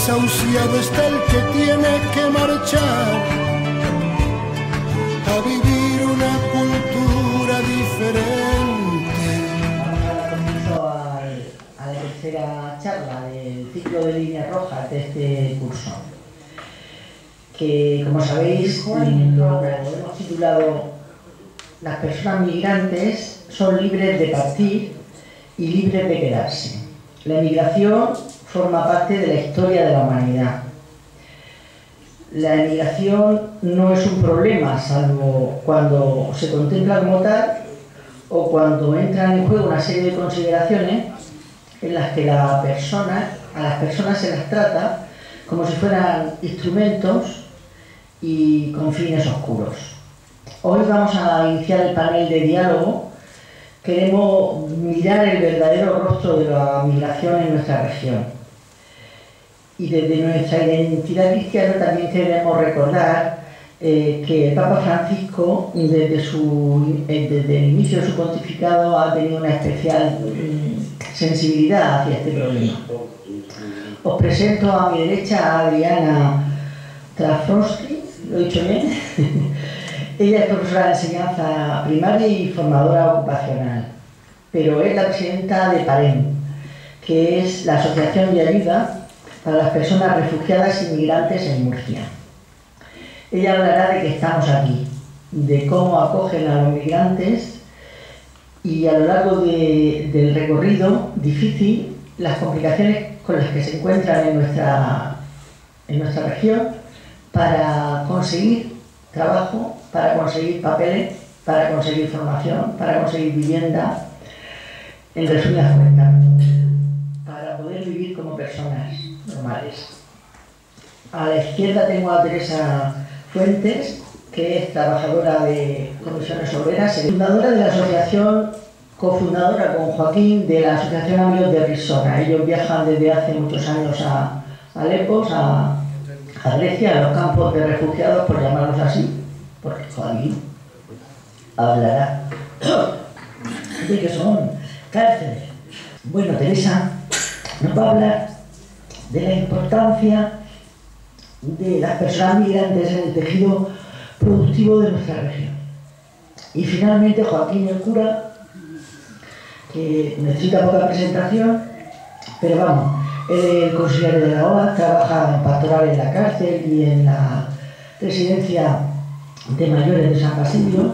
desahuciado está el que tiene que marchar a vivir una cultura diferente. A la tercera charla del ciclo de líneas rojas de este curso, que como sabéis lo hemos titulado "Las personas migrantes son libres de partir y libres de quedarse. La emigración forma parte de la historia de la humanidad. La emigración no es un problema, salvo cuando se contempla como tal o cuando entran en juego una serie de consideraciones en las que a las personas se las trata como si fueran instrumentos y con fines oscuros. Hoy vamos a iniciar el panel de diálogo. Queremos mirar el verdadero rostro de la migración en nuestra región. Y desde nuestra identidad cristiana también queremos recordar que el Papa Francisco, desde el inicio de su pontificado, ha tenido una especial sensibilidad hacia este problema. Os presento a mi derecha a Adriana Trafrosky, ¿lo he dicho bien? Ella es profesora de enseñanza primaria y formadora ocupacional, pero es la presidenta de PAREM, que es la Asociación de Ayuda para las Personas Refugiadas y Migrantes en Murcia. Ella hablará de que estamos aquí, de cómo acogen a los migrantes y a lo largo del recorrido difícil, las complicaciones con las que se encuentran en nuestra región para conseguir trabajo, para conseguir papeles, para conseguir formación, para conseguir vivienda, en resumidas cuentas, para poder vivir como personas normales. A la izquierda tengo a Teresa Fuentes, que es trabajadora de Comisiones Obreras, fundadora de la asociación, cofundadora con Joaquín de la Asociación Amigos de Risona. Ellos viajan desde hace muchos años a Alepo, a Grecia, a los campos de refugiados, por llamarlos así, porque Joaquín hablará de que son cárceles. Bueno, Teresa nos va a hablar de la importancia de las personas migrantes en el tejido productivo de nuestra región. Y finalmente Joaquín el cura, que necesita poca presentación, pero vamos, él es el consiliario de la OA, trabaja en pastoral en la cárcel y en la residencia de mayores de San Basilio,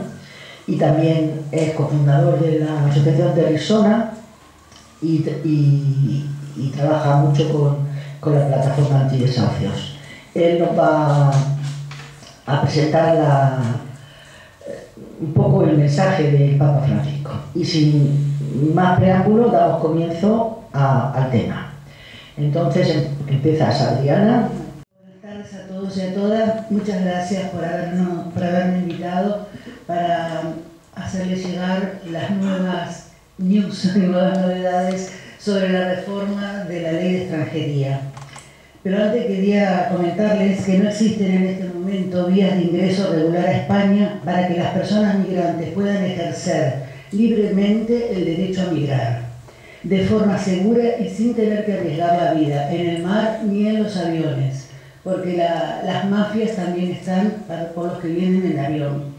y también es cofundador de la Asociación de Risona y trabaja mucho con la plataforma antidesahucios. Él nos va a presentar un poco el mensaje del Papa Francisco. Y sin más preámbulo, damos comienzo al tema. Entonces, empiezas, Adriana. Buenas tardes a todos y a todas. Muchas gracias por haberme invitado para hacerles llegar las nuevas novedades sobre la reforma de la ley de extranjería. Pero antes quería comentarles que no existen en este momento vías de ingreso regular a España para que las personas migrantes puedan ejercer libremente el derecho a migrar, de forma segura y sin tener que arriesgar la vida en el mar ni en los aviones, porque las mafias también están por los que vienen en avión.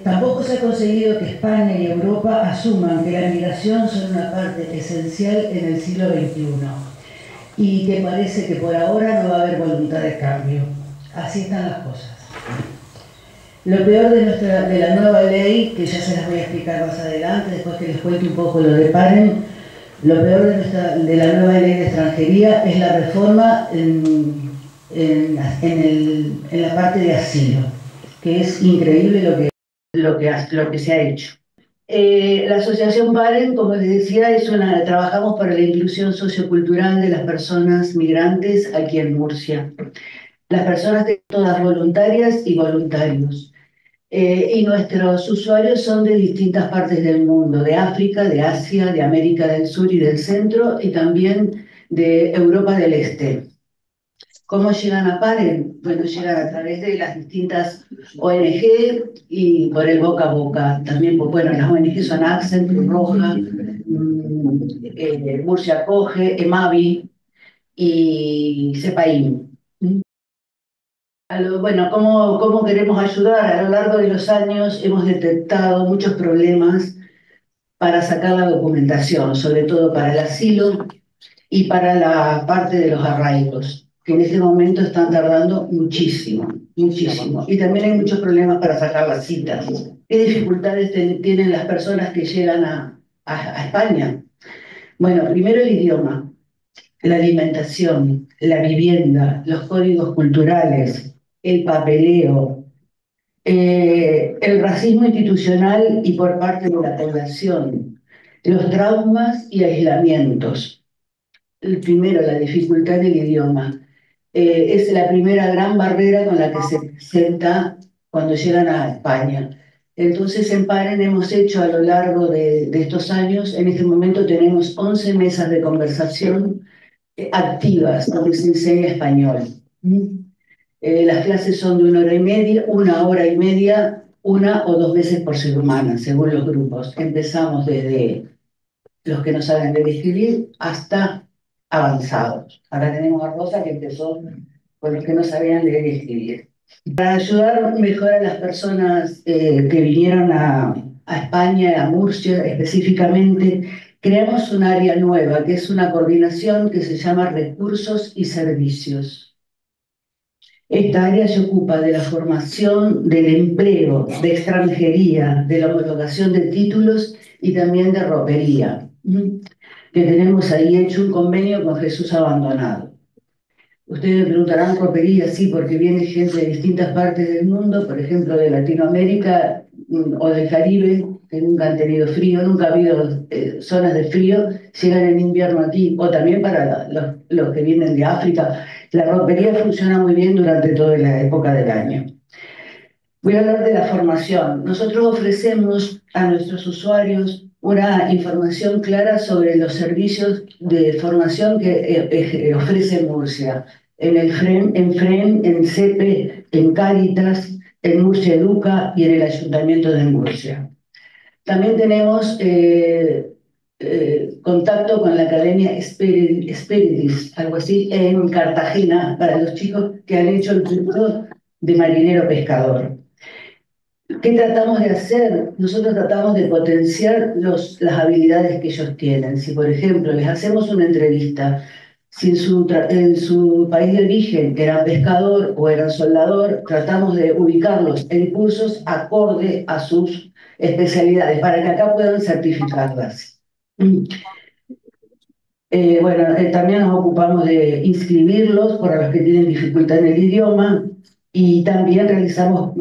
Tampoco se ha conseguido que España y Europa asuman que la migración son una parte esencial en el siglo XXI y que parece que por ahora no va a haber voluntad de cambio. Así están las cosas. Lo peor de la nueva ley, que ya se las voy a explicar más adelante, después que les cuente un poco lo de PAREM, lo peor de la nueva ley de extranjería es la reforma en la parte de asilo, que es increíble lo que se ha hecho. La asociación PAREM, como les decía, trabajamos para la inclusión sociocultural de las personas migrantes aquí en Murcia. Las personas todas voluntarias y voluntarios. Y nuestros usuarios son de distintas partes del mundo, de África, de Asia, de América del Sur y del Centro, y también de Europa del Este. ¿Cómo llegan a PAREM? Bueno, llegan a través de las distintas ONG y por el boca a boca. También, bueno, las ONG son Accent, Cruz Roja, Murcia Acoge, EMAVI, y CEPAIN. Bueno, ¿cómo queremos ayudar? A lo largo de los años hemos detectado muchos problemas para sacar la documentación, sobre todo para el asilo y para la parte de los arraigos, que en este momento están tardando muchísimo, muchísimo. Y también hay muchos problemas para sacar las citas. ¿Qué dificultades tienen las personas que llegan a España? Bueno, primero el idioma, la alimentación, la vivienda, los códigos culturales, el papeleo, el racismo institucional y por parte de la población, los traumas y aislamientos. El primero, la dificultad del idioma. Es la primera gran barrera con la que se presenta cuando llegan a España. Entonces, en Paren hemos hecho a lo largo de estos años, en este momento tenemos 11 mesas de conversación activas donde se enseña español. Las clases son de 1 hora y media, 1 hora y media, 1 o 2 veces por semana, según los grupos. Empezamos desde los que no saben leer y escribir hasta avanzados. Ahora tenemos a Rosa que empezó con los que no sabían leer y escribir. Para ayudar mejor a las personas que vinieron a España, a Murcia específicamente, creamos un área nueva, que es una coordinación que se llama Recursos y Servicios. Esta área se ocupa de la formación, del empleo, de extranjería, de la homologación de títulos y también de ropería, que tenemos ahí hecho un convenio con Jesús Abandonado. Ustedes me preguntarán ropería, sí, porque viene gente de distintas partes del mundo, por ejemplo, de Latinoamérica o del Caribe, que nunca han tenido frío, nunca ha habido zonas de frío, llegan en invierno aquí, o también para los que vienen de África. La ropería funciona muy bien durante toda la época del año. Voy a hablar de la formación. Nosotros ofrecemos a nuestros usuarios una información clara sobre los servicios de formación que ofrece Murcia. En el FREN, en CEPE, en Cáritas, en Murcia Educa y en el Ayuntamiento de Murcia. También tenemos contacto con la Academia Esperitis, algo así, en Cartagena, para los chicos que han hecho el curso de marinero pescador. ¿Qué tratamos de hacer? Nosotros tratamos de potenciar las habilidades que ellos tienen. Si, por ejemplo, les hacemos una entrevista, si en su país de origen eran pescador o eran soldador, tratamos de ubicarlos en cursos acorde a sus especialidades, para que acá puedan certificarlas. También nos ocupamos de inscribirlos para los que tienen dificultad en el idioma, y también realizamos,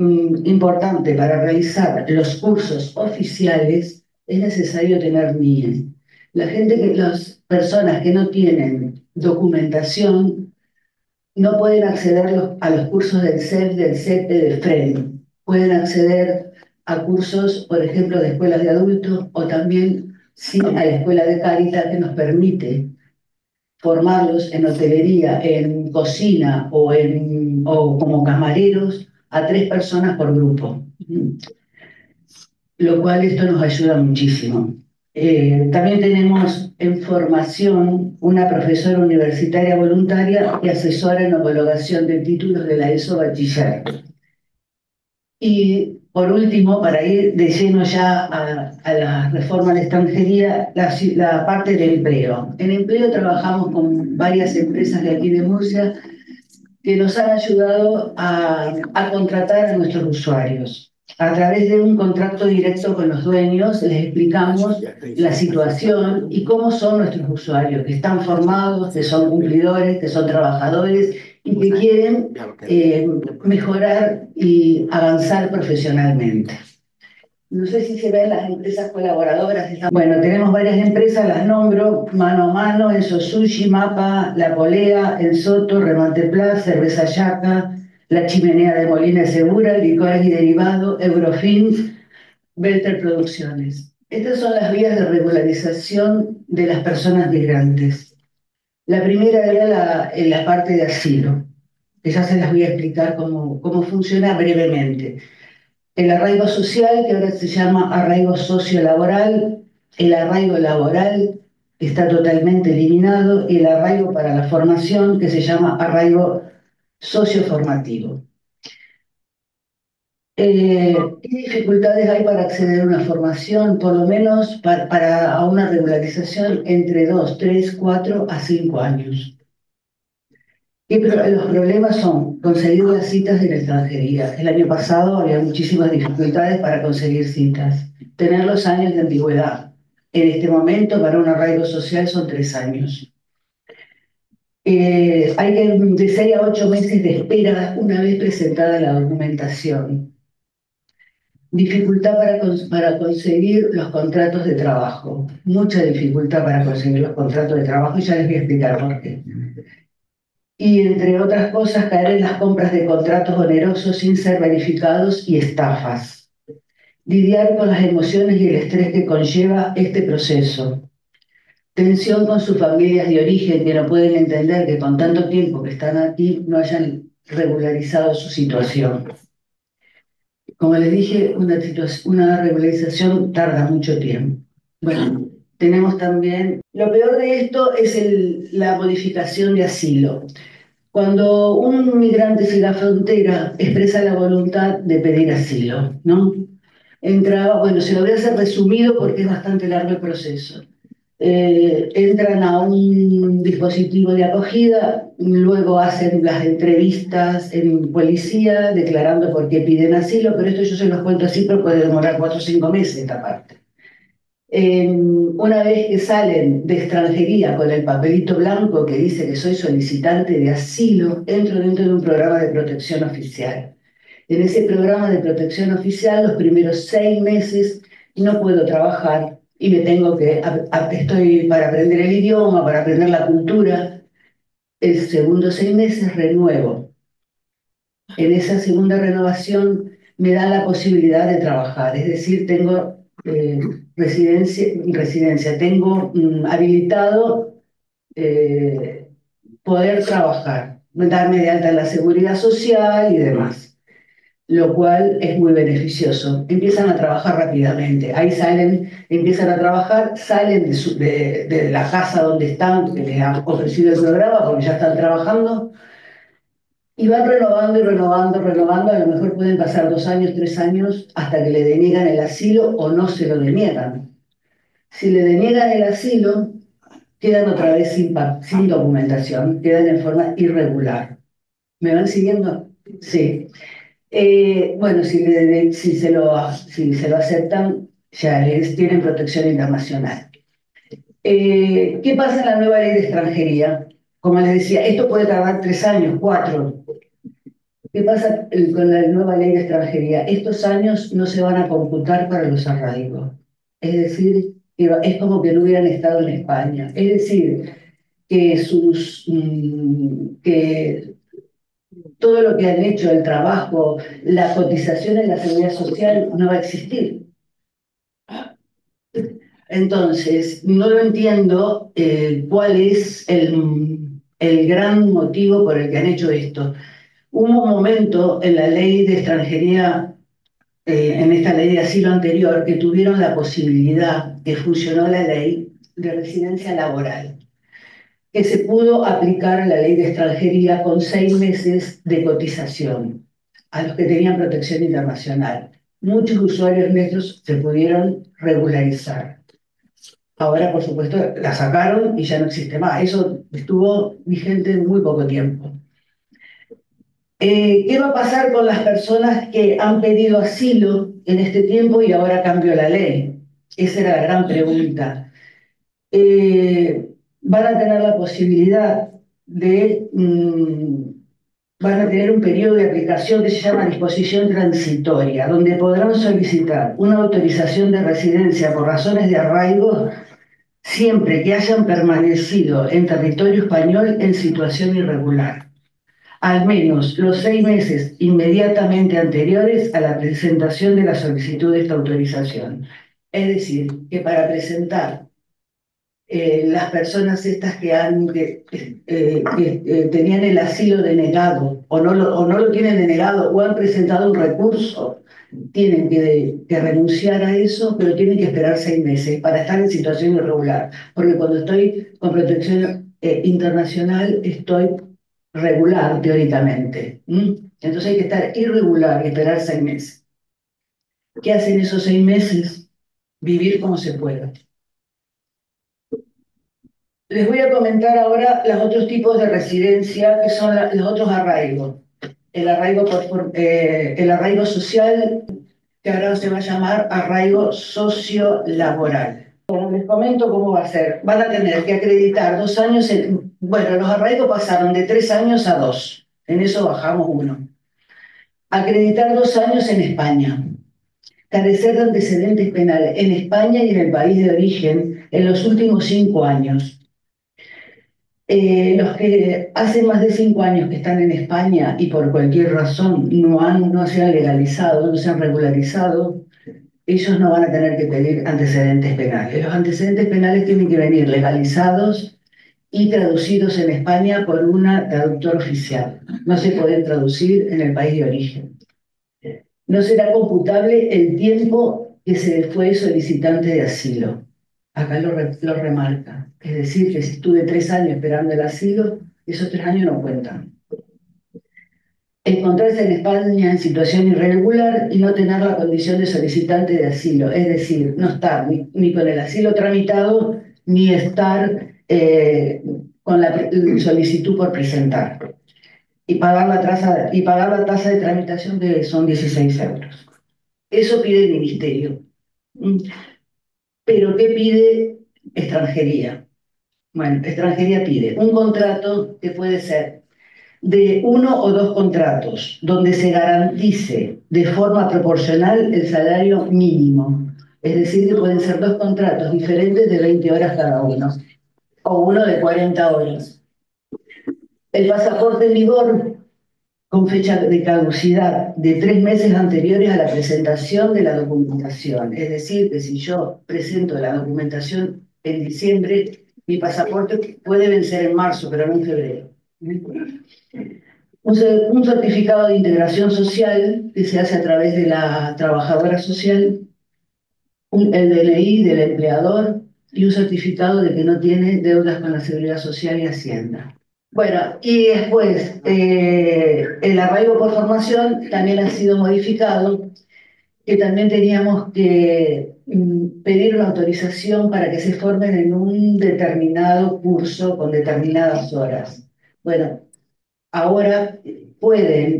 importante, para realizar los cursos oficiales es necesario tener NIE. Las personas que no tienen documentación no pueden acceder a los cursos del CEP, del CEPE, del FREN. Pueden acceder a cursos, por ejemplo, de escuelas de adultos o también sí, a la escuela de Cáritas, que nos permite formarlos en hotelería, en cocina o como camareros a 3 personas por grupo, lo cual esto nos ayuda muchísimo. También tenemos en formación una profesora universitaria voluntaria que asesora en homologación de títulos de la ESO Bachiller. Y por último, para ir de lleno ya a la reforma de extranjería, la parte de empleo. En empleo trabajamos con varias empresas de aquí de Murcia que nos han ayudado a contratar a nuestros usuarios. A través de un contrato directo con los dueños, les explicamos la situación y cómo son nuestros usuarios, que están formados, que son cumplidores, que son trabajadores y que quieren mejorar y avanzar profesionalmente. No sé si se ven las empresas colaboradoras. Bueno, tenemos varias empresas, las nombro: Mano a Mano, Enso Sushi, Mapa, La Polea, El Soto, Remate Plus, Cerveza Yaca, La Chimenea de Molina Segura, Licores y Derivados, Eurofins, Belter Producciones. Estas son las vías de regularización de las personas migrantes. La primera era la parte de asilo, que ya se las voy a explicar cómo funciona brevemente. El arraigo social, que ahora se llama arraigo sociolaboral, el arraigo laboral, está totalmente eliminado, y el arraigo para la formación, que se llama arraigo socioformativo. ¿Qué dificultades hay para acceder a una formación? Por lo menos a una regularización entre 2, 3, 4 a 5 años. Los problemas son conseguir las citas de la extranjería. El año pasado había muchísimas dificultades para conseguir citas. Tener los años de antigüedad. En este momento, para un arraigo social son 3 años. Hay de 6 a 8 meses de espera una vez presentada la documentación. Dificultad para conseguir los contratos de trabajo. Mucha dificultad para conseguir los contratos de trabajo, y ya les voy a explicar por qué. Y entre otras cosas, caer en las compras de contratos onerosos sin ser verificados y estafas. Lidiar con las emociones y el estrés que conlleva este proceso. Tensión con sus familias de origen, que no pueden entender que con tanto tiempo que están aquí no hayan regularizado su situación. Como les dije, una regularización tarda mucho tiempo. Bueno, tenemos también... Lo peor de esto es la modificación de asilo. Cuando un migrante llega a frontera, expresa la voluntad de pedir asilo, ¿no? Bueno, se lo voy a hacer resumido porque es bastante largo el proceso. Entran a un dispositivo de acogida, luego hacen las entrevistas en policía declarando por qué piden asilo, pero esto yo se los cuento así, pero puede demorar 4 o 5 meses esta parte. Una vez que salen de extranjería con el papelito blanco que dice que soy solicitante de asilo, entro dentro de un programa de protección oficial. En ese programa de protección oficial, los primeros 6 meses no puedo trabajar y me tengo que, estoy para aprender el idioma, para aprender la cultura. El segundo 6 meses renuevo. En esa segunda renovación me da la posibilidad de trabajar, es decir, tengo residencia, tengo habilitado poder trabajar, darme de alta en la seguridad social y demás, lo cual es muy beneficioso. Empiezan a trabajar rápidamente, ahí empiezan a trabajar, salen de la casa donde están, que les han ofrecido el programa, porque ya están trabajando, y van renovando y renovando, renovando. A lo mejor pueden pasar 2 años, 3 años, hasta que le deniegan el asilo o no se lo deniegan. Si le deniegan el asilo, quedan otra vez sin documentación, quedan en forma irregular. ¿Me van siguiendo? Sí. Bueno, si se lo aceptan, ya tienen protección internacional. ¿Qué pasa en la nueva ley de extranjería? Como les decía, esto puede tardar 3 años, 4. ¿Qué pasa con la nueva ley de extranjería? Estos años no se van a computar para los arraigos. Es decir, que es como que no hubieran estado en España. Es decir, que todo lo que han hecho, el trabajo, la cotización en la seguridad social, no va a existir. Entonces, no lo entiendo cuál es el gran motivo por el que han hecho esto. Hubo un momento en la ley de extranjería, en esta ley de asilo anterior, que tuvieron la posibilidad, que funcionó la ley de residencia laboral, que se pudo aplicar la ley de extranjería con 6 meses de cotización a los que tenían protección internacional. Muchos usuarios nuestros se pudieron regularizar. Ahora, por supuesto, la sacaron y ya no existe más. Eso estuvo vigente muy poco tiempo. ¿Qué va a pasar con las personas que han pedido asilo en este tiempo y ahora cambió la ley? Esa era la gran pregunta. Van a tener la posibilidad van a tener un periodo de aplicación que se llama disposición transitoria, donde podrán solicitar una autorización de residencia por razones de arraigo siempre que hayan permanecido en territorio español en situación irregular, al menos los 6 meses inmediatamente anteriores a la presentación de la solicitud de esta autorización. Es decir, que para presentar las personas estas que tenían el asilo denegado o no lo tienen denegado o han presentado un recurso tienen que renunciar a eso, pero tienen que esperar 6 meses para estar en situación irregular. Porque cuando estoy con protección internacional, estoy regular teóricamente. Entonces hay que estar irregular y esperar 6 meses. ¿Qué hacen esos 6 meses? Vivir como se pueda. Les voy a comentar ahora los otros tipos de residencia, que son los otros arraigos. El arraigo social, que ahora se va a llamar arraigo sociolaboral. Bueno, les comento cómo va a ser. Van a tener que acreditar 2 años Bueno, los arraigos pasaron de 3 años a 2. En eso bajamos 1. Acreditar 2 años en España. Carecer de antecedentes penales en España y en el país de origen en los últimos 5 años. Los que hace más de 5 años que están en España y por cualquier razón no se han legalizado, no se han regularizado, ellos no van a tener que pedir antecedentes penales. Los antecedentes penales tienen que venir legalizados y traducidos en España por una traductora oficial. No se pueden traducir en el país de origen. No será computable el tiempo que se le fue solicitante de asilo. Acá lo remarca. Es decir, que si estuve 3 años esperando el asilo, esos 3 años no cuentan. Encontrarse en España en situación irregular y no tener la condición de solicitante de asilo. Es decir, no estar ni con el asilo tramitado, ni estar con la solicitud por presentar. Y pagar la tasa de tramitación, que son 16 euros. Eso pide el Ministerio. ¿Pero qué pide extranjería? Bueno, extranjería pide un contrato que puede ser de 1 o 2 contratos, donde se garantice de forma proporcional el salario mínimo. Es decir, que pueden ser 2 contratos diferentes de 20 horas cada uno, o uno de 40 horas. El pasaporte en vigor con fecha de caducidad de 3 meses anteriores a la presentación de la documentación. Es decir, que si yo presento la documentación en diciembre, mi pasaporte puede vencer en marzo, pero no en febrero. Un certificado de integración social que se hace a través de la trabajadora social, el DNI del empleador y un certificado de que no tiene deudas con la Seguridad Social y Hacienda. Bueno, y después, el arraigo por formación también ha sido modificado, que también teníamos que pedir una autorización para que se formen en un determinado curso con determinadas horas. Bueno, ahora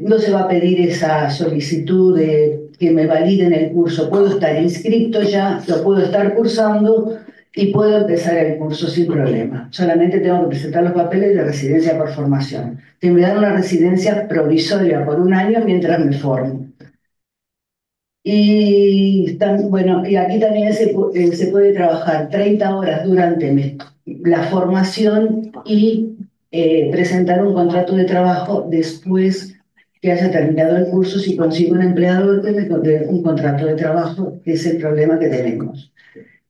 no se va a pedir esa solicitud de que me validen el curso. Puedo estar inscrito ya, lo puedo estar cursando y puedo empezar el curso sin problema. Solamente tengo que presentar los papeles de residencia por formación, que me dan una residencia provisoria por 1 año mientras me formo. Y aquí también se puede trabajar 30 horas durante la formación y presentar un contrato de trabajo después que haya terminado el curso, si consigo un empleador que me dé un contrato de trabajo, que es el problema que tenemos.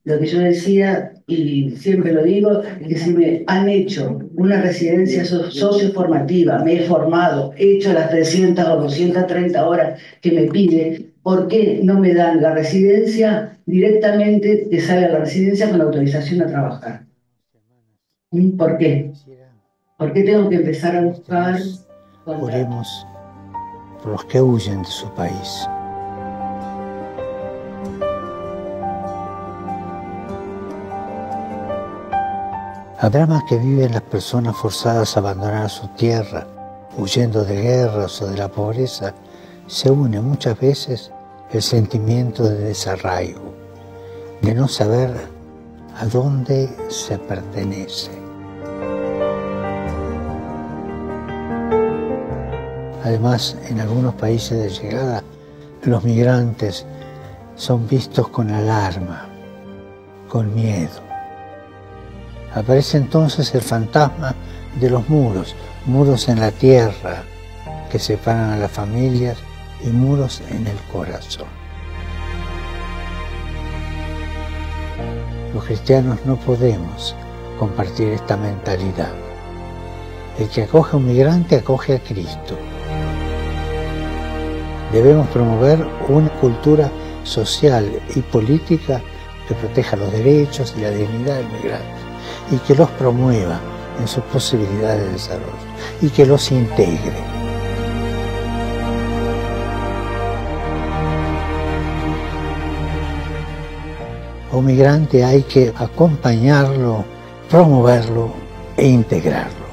Lo que yo decía, y siempre lo digo, es que si me han hecho una residencia socioformativa, me he formado, he hecho las 300 o 230 horas que me pide, ¿por qué no me dan la residencia directamente, que salga la residencia con autorización a trabajar? ¿Por qué? ¿Por qué tengo que empezar a buscar? Oremos por los que huyen de su país. Al drama que viven las personas forzadas a abandonar su tierra, huyendo de guerras o de la pobreza, se une muchas veces el sentimiento de desarraigo, de no saber a dónde se pertenece. Además, en algunos países de llegada, los migrantes son vistos con alarma, con miedo. Aparece entonces el fantasma de los muros, muros en la tierra que separan a las familias y muros en el corazón. Los cristianos no podemos compartir esta mentalidad. El que acoge a un migrante acoge a Cristo. Debemos promover una cultura social y política que proteja los derechos y la dignidad del migrante y que los promueva en sus posibilidades de desarrollo y que los integre. A un migrante hay que acompañarlo, promoverlo e integrarlo.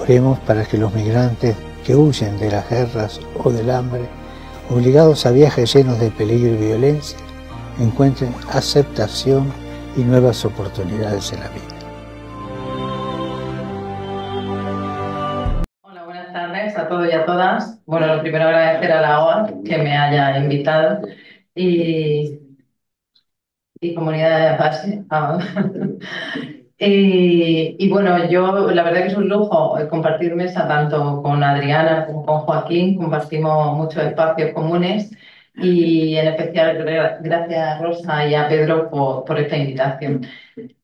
Oremos para que los migrantes que huyen de las guerras o del hambre, obligados a viajes llenos de peligro y violencia, encuentren aceptación y nuevas oportunidades en la vida. Hola, buenas tardes a todos y a todas. Bueno, lo primero agradecer a la OA que me haya invitado y comunidad de base. Y bueno, yo la verdad que es un lujo compartir mesa tanto con Adriana como con Joaquín. Compartimos muchos espacios comunes y en especial gracias a Rosa y a Pedro por esta invitación. Yo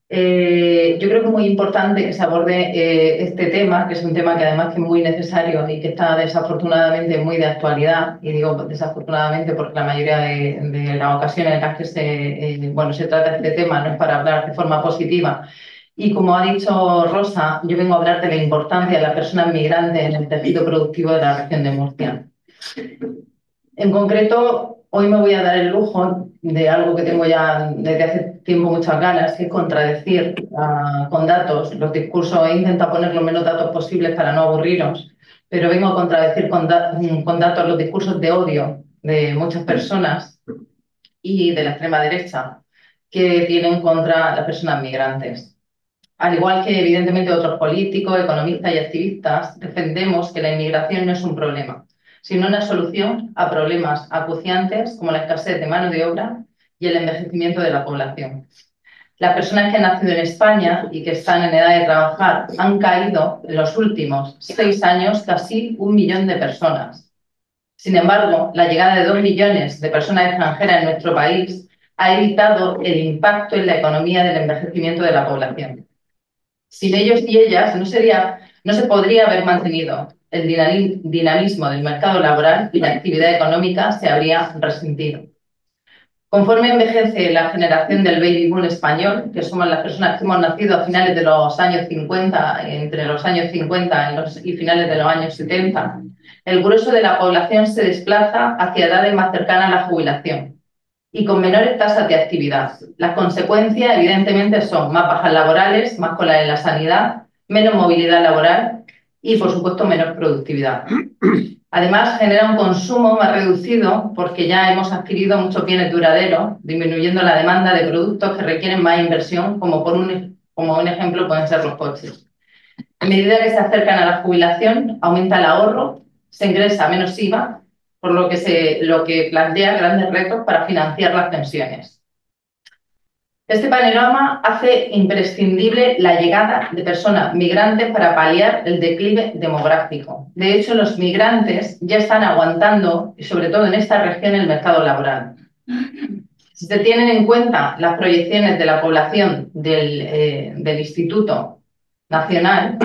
creo que es muy importante que se aborde este tema, que es un tema que además que es muy necesario y que está desafortunadamente muy de actualidad, y digo desafortunadamente porque la mayoría de las ocasiones en las que se trata este tema no es para hablar de forma positiva. Y como ha dicho Rosa, yo vengo a hablar de la importancia de las personas migrantes en el tejido productivo de la región de Murcia. En concreto, hoy me voy a dar el lujo de algo que tengo ya desde hace tiempo muchas ganas, que es contradecir con datos los discursos. He intentado poner los menos datos posibles para no aburriros, pero vengo a contradecir con datos los discursos de odio de muchas personas y de la extrema derecha que tienen contra las personas migrantes. Al igual que evidentemente otros políticos, economistas y activistas, defendemos que la inmigración no es un problema, sino una solución a problemas acuciantes como la escasez de mano de obra y el envejecimiento de la población. Las personas que han nacido en España y que están en edad de trabajar han caído en los últimos 6 años casi 1 millón de personas. Sin embargo, la llegada de 2 millones de personas extranjeras en nuestro país ha evitado el impacto en la economía del envejecimiento de la población. Sin ellos y ellas no se podría haber mantenido el dinamismo del mercado laboral y la actividad económica se habría resentido. Conforme envejece la generación del baby boom español, que somos las personas que hemos nacido a finales de los años 50, entre los años 50 y finales de los años 70, el grueso de la población se desplaza hacia edades más cercanas a la jubilación y con menores tasas de actividad. Las consecuencias, evidentemente, son más bajas laborales, más colas en la sanidad, menos movilidad laboral y, por supuesto, menor productividad. Además, genera un consumo más reducido porque ya hemos adquirido muchos bienes duraderos, disminuyendo la demanda de productos que requieren más inversión, como un ejemplo pueden ser los coches. A medida que se acercan a la jubilación, aumenta el ahorro, se ingresa menos IVA, por lo que plantea grandes retos para financiar las pensiones. Este panorama hace imprescindible la llegada de personas migrantes para paliar el declive demográfico. De hecho, los migrantes ya están aguantando, y sobre todo en esta región, el mercado laboral. Si se tienen en cuenta las proyecciones de la población del Instituto Nacional,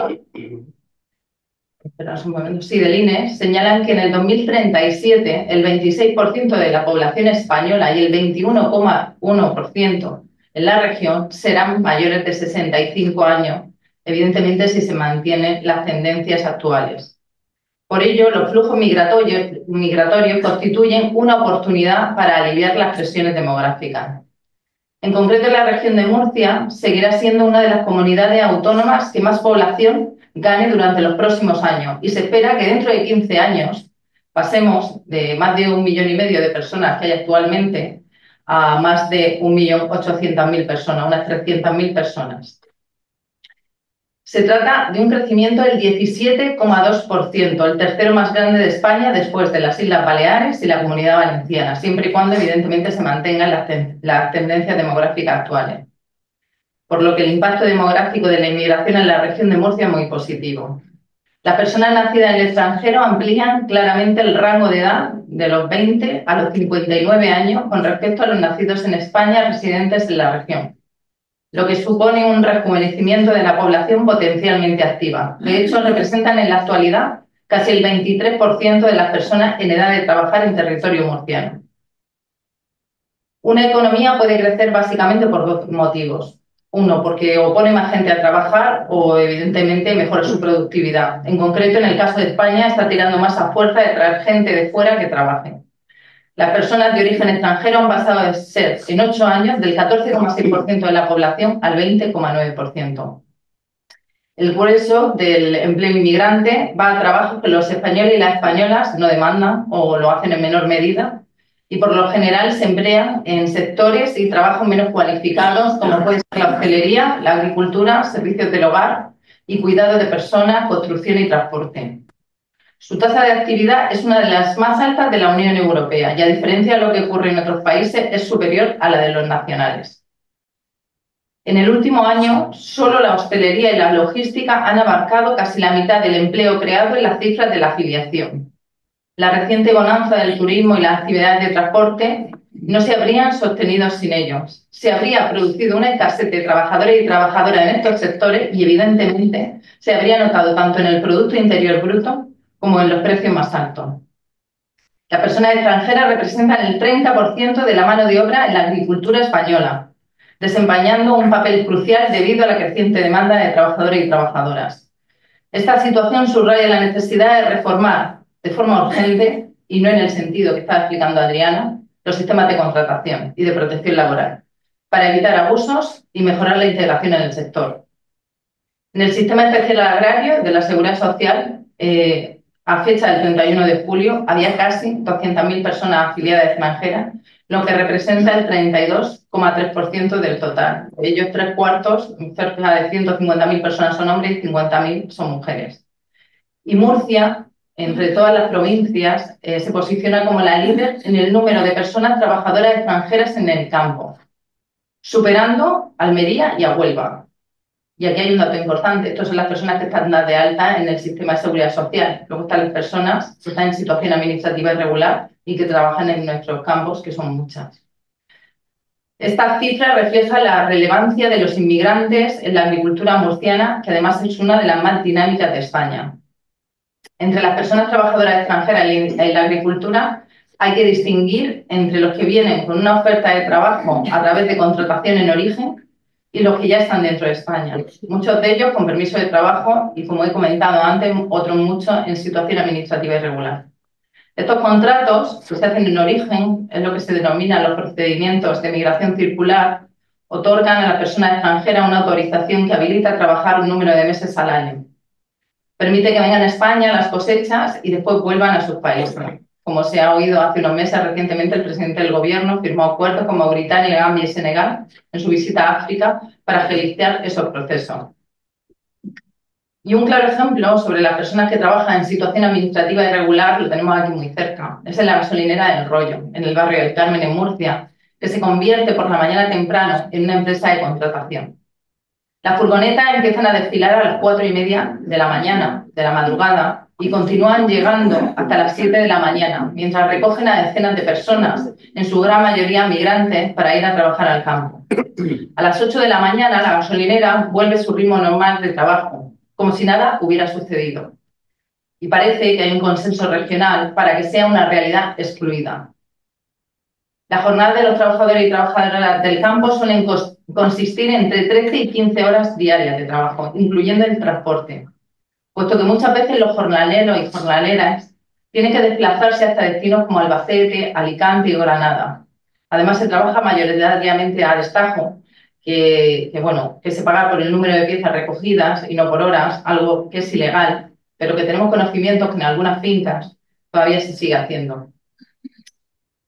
del INE, señalan que en el 2037 el 26% de la población española y el 21,1% en la región serán mayores de 65 años, evidentemente si se mantienen las tendencias actuales. Por ello, los flujos migratorios constituyen una oportunidad para aliviar las presiones demográficas. En concreto, la región de Murcia seguirá siendo una de las comunidades autónomas que más población gane durante los próximos años y se espera que dentro de 15 años pasemos de más de 1,5 millones de personas que hay actualmente a más de 1.800.000 personas, unas 300.000 personas. Se trata de un crecimiento del 17,2%, el tercero más grande de España después de las Islas Baleares y la Comunidad Valenciana, siempre y cuando evidentemente se mantengan las tendencias demográficas actuales. Por lo que el impacto demográfico de la inmigración en la región de Murcia es muy positivo. Las personas nacidas en el extranjero amplían claramente el rango de edad de los 20 a los 59 años con respecto a los nacidos en España residentes en la región, lo que supone un rejuvenecimiento de la población potencialmente activa. De hecho, representan en la actualidad casi el 23% de las personas en edad de trabajar en territorio murciano. Una economía puede crecer básicamente por dos motivos. Uno, porque o pone más gente a trabajar o, evidentemente, mejora su productividad. En concreto, en el caso de España, está tirando más a fuerza de traer gente de fuera que trabaje. Las personas de origen extranjero han pasado de ser, en 8 años, del 14,6% de la población al 20,9%. El grueso del empleo inmigrante va a trabajos que los españoles y las españolas no demandan o lo hacen en menor medida, y por lo general se emplean en sectores y trabajos menos cualificados, como puede ser la hostelería, la agricultura, servicios del hogar y cuidado de personas, construcción y transporte. Su tasa de actividad es una de las más altas de la Unión Europea y, a diferencia de lo que ocurre en otros países, es superior a la de los nacionales. En el último año, solo la hostelería y la logística han abarcado casi la mitad del empleo creado en las cifras de la afiliación. La reciente bonanza del turismo y las actividades de transporte no se habrían sostenido sin ellos. Se habría producido una escasez de trabajadores y trabajadoras en estos sectores y, evidentemente, se habría notado tanto en el Producto Interior Bruto como en los precios más altos. Las personas extranjeras representan el 30% de la mano de obra en la agricultura española, desempeñando un papel crucial debido a la creciente demanda de trabajadores y trabajadoras. Esta situación subraya la necesidad de reformar de forma urgente, y no en el sentido que estaba explicando Adriana, los sistemas de contratación y de protección laboral, para evitar abusos y mejorar la integración en el sector. En el sistema especial agrario de la Seguridad Social, a fecha del 31 de julio, había casi 200.000 personas afiliadas extranjeras, lo que representa el 32,3% del total. De ellos, 3/4, cerca de 150.000 personas son hombres y 50.000 son mujeres. Y Murcia, entre todas las provincias, se posiciona como la líder en el número de personas trabajadoras extranjeras en el campo, superando a Almería y a Huelva. Y aquí hay un dato importante: estas son las personas que están dadas de alta en el sistema de seguridad social. Luego están las personas que están en situación administrativa irregular y que trabajan en nuestros campos, que son muchas. Esta cifra refleja la relevancia de los inmigrantes en la agricultura murciana, que además es una de las más dinámicas de España. Entre las personas trabajadoras extranjeras en la agricultura hay que distinguir entre los que vienen con una oferta de trabajo a través de contratación en origen y los que ya están dentro de España. Muchos de ellos con permiso de trabajo y, como he comentado antes, otros muchos en situación administrativa irregular. Estos contratos que se hacen en origen, es lo que se denomina los procedimientos de migración circular, otorgan a la persona extranjera una autorización que habilita a trabajar un número de meses al año. Permite que vengan a España las cosechas y después vuelvan a sus países. Como se ha oído hace unos meses, recientemente el presidente del gobierno firmó acuerdos con Mauritania, Gambia y Senegal en su visita a África para agilizar esos procesos. Y un claro ejemplo sobre las personas que trabajan en situación administrativa irregular lo tenemos aquí muy cerca. Es en la gasolinera del Rollo, en el barrio del Carmen, en Murcia, que se convierte por la mañana temprano en una empresa de contratación. Las furgonetas empiezan a desfilar a las 4:30 de la mañana, de la madrugada, y continúan llegando hasta las 7 de la mañana, mientras recogen a decenas de personas, en su gran mayoría migrantes, para ir a trabajar al campo. A las 8 de la mañana la gasolinera vuelve a su ritmo normal de trabajo, como si nada hubiera sucedido. Y parece que hay un consenso regional para que sea una realidad excluida. Las jornadas de los trabajadores y trabajadoras del campo suelen consistir entre 13 y 15 horas diarias de trabajo, incluyendo el transporte, puesto que muchas veces los jornaleros y jornaleras tienen que desplazarse hasta destinos como Albacete, Alicante y Granada. Además, se trabaja mayoritariamente a destajo, que se paga por el número de piezas recogidas y no por horas, algo que es ilegal, pero que tenemos conocimientos que en algunas fincas todavía se sigue haciendo.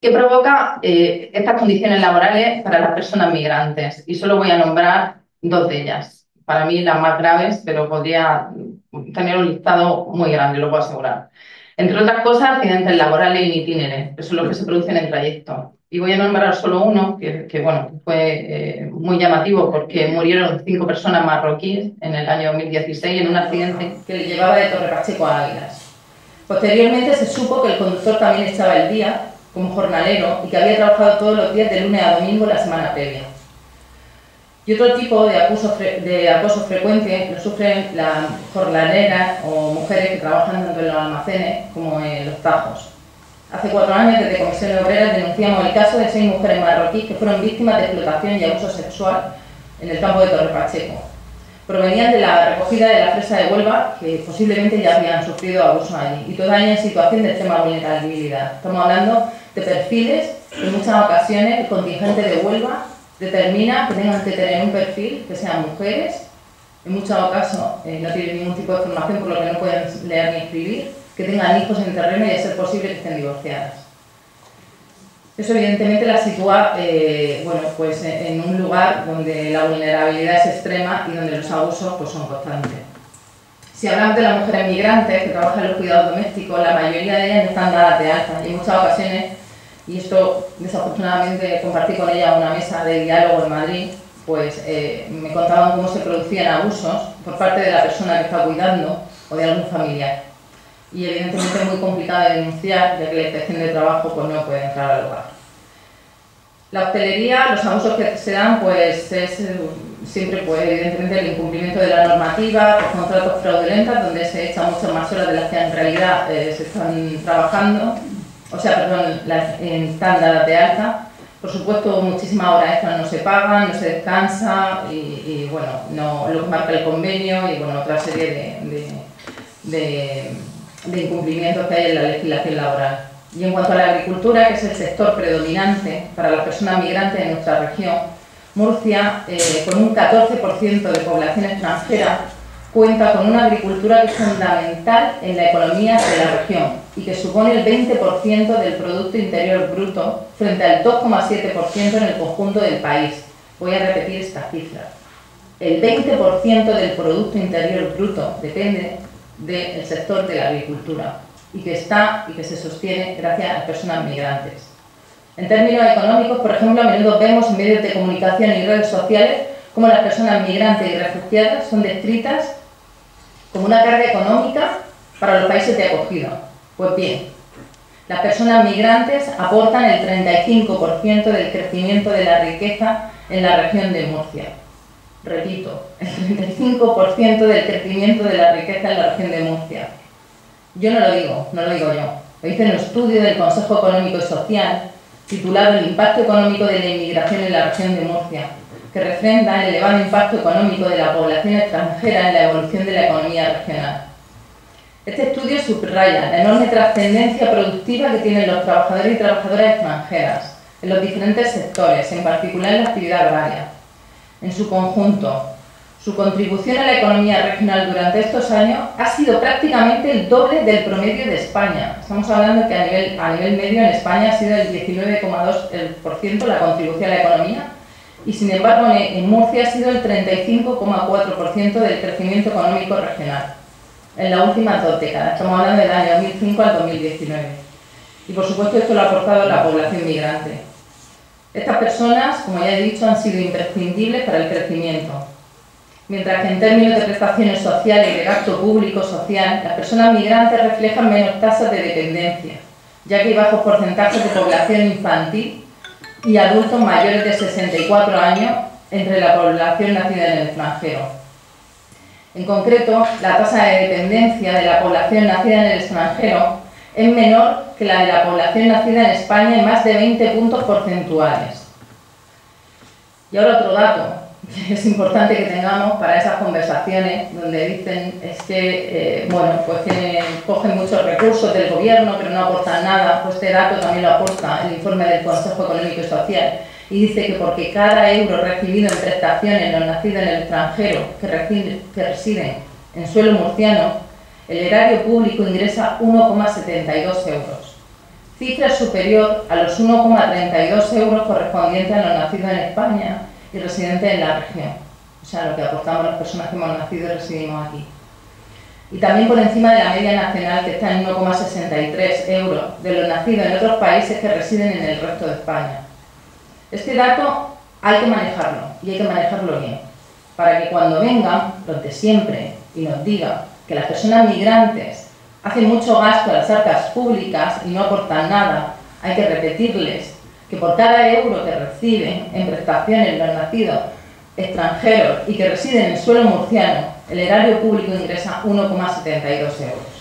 ¿Qué provoca estas condiciones laborales para las personas migrantes? Y solo voy a nombrar dos de ellas. Para mí las más graves, pero podría tener un listado muy grande, lo puedo asegurar. Entre otras cosas, accidentes laborales in itinere, eso es lo que se produce en el trayecto. Y voy a nombrar solo uno, que fue muy llamativo, porque murieron 5 personas marroquíes en el año 2016 en un accidente que le llevaba de Torre Pacheco a Águilas. Posteriormente se supo que el conductor también estaba el día como jornalero y que había trabajado todos los días de lunes a domingo la semana previa. Y otro tipo de acoso frecuente lo sufren las jornaleras o mujeres que trabajan tanto en los almacenes como en los tajos. Hace 4 años, desde Comisiones Obreras, denunciamos el caso de 6 mujeres marroquíes que fueron víctimas de explotación y abuso sexual en el campo de Torre Pacheco. Provenían de la recogida de la fresa de Huelva, que posiblemente ya habían sufrido abuso allí, y todas ellas en situación de extrema vulnerabilidad. Estamos hablando de perfiles, en muchas ocasiones el contingente de Huelva determina que tengan que tener un perfil, que sean mujeres, en muchos casos no tienen ningún tipo de formación, por lo que no pueden leer ni escribir, que tengan hijos en el terreno y a ser posible que estén divorciadas. Eso evidentemente la sitúa pues en un lugar donde la vulnerabilidad es extrema y donde los abusos pues, son constantes. Si hablamos de las mujeres migrantes que trabajan en los cuidados domésticos, la mayoría de ellas no están dadas de alta y en muchas ocasiones, y esto desafortunadamente compartí con ella una mesa de diálogo en Madrid, pues me contaban cómo se producían abusos por parte de la persona que está cuidando o de algún familiar. Y evidentemente es muy complicado de denunciar, ya que la inspección de trabajo pues, no puede entrar al hogar. La hostelería, los abusos que se dan, pues es siempre pues, evidentemente el incumplimiento de la normativa, los contratos fraudulentos, donde se echan muchas más horas de las que en realidad se están trabajando, están dadas de alta. Por supuesto, muchísimas horas extras no se pagan, no se descansa y bueno, no, lo que marca el convenio y bueno, otra serie de incumplimientos que hay en la legislación laboral. Y en cuanto a la agricultura, que es el sector predominante para las personas migrantes en nuestra región, Murcia, con un 14% de población extranjera, cuenta con una agricultura que es fundamental en la economía de la región y que supone el 20% del Producto Interior Bruto frente al 2,7% en el conjunto del país. Voy a repetir esta cifra. El 20% del Producto Interior Bruto depende del sector de la agricultura y que se sostiene gracias a las personas migrantes. En términos económicos, por ejemplo, a menudo vemos en medios de comunicación y redes sociales cómo las personas migrantes y refugiadas son descritas como una carga económica para los países de acogida. Pues bien, las personas migrantes aportan el 35% del crecimiento de la riqueza en la región de Murcia. Repito, el 35% del crecimiento de la riqueza en la región de Murcia. Yo no lo digo yo. Lo dice un estudio del Consejo Económico y Social titulado El impacto económico de la inmigración en la región de Murcia, que refrenda el elevado impacto económico de la población extranjera en la evolución de la economía regional. Este estudio subraya la enorme trascendencia productiva que tienen los trabajadores y trabajadoras extranjeras en los diferentes sectores, en particular en la actividad agraria. En su conjunto, su contribución a la economía regional durante estos años ha sido prácticamente el doble del promedio de España. Estamos hablando que a nivel medio en España ha sido el 19,2% la contribución a la economía y sin embargo en Murcia ha sido el 35,4% del crecimiento económico regional en las últimas 2 décadas. Estamos hablando del año 2005 al 2019. Y por supuesto esto lo ha aportado la población migrante. Estas personas, como ya he dicho, han sido imprescindibles para el crecimiento. Mientras que en términos de prestaciones sociales y de gasto público social, las personas migrantes reflejan menos tasas de dependencia, ya que hay bajos porcentajes de población infantil y adultos mayores de 64 años entre la población nacida en el extranjero. En concreto, la tasa de dependencia de la población nacida en el extranjero es menor que la de la población nacida en España en más de 20 puntos porcentuales. Y ahora otro dato que es importante que tengamos para esas conversaciones donde dicen es que cogen muchos recursos del gobierno pero no aportan nada. Pues este dato también lo aporta el informe del Consejo Económico y Social y dice que porque cada euro recibido en prestaciones los nacidos en el extranjero que residen en suelo murciano, el erario público ingresa 1,72 euros, cifra superior a los 1,32 euros correspondientes a los nacidos en España y residentes en la región, o sea, lo que aportamos las personas que hemos nacido y residimos aquí. Y también por encima de la media nacional, que está en 1,63 euros, de los nacidos en otros países que residen en el resto de España. Este dato hay que manejarlo, y hay que manejarlo bien, para que cuando vengan los de siempre y nos digan que las personas migrantes hacen mucho gasto a las arcas públicas y no aportan nada, hay que repetirles que por cada euro que reciben en prestaciones los nacidos extranjeros y que residen en suelo murciano, el erario público ingresa 1,72 euros.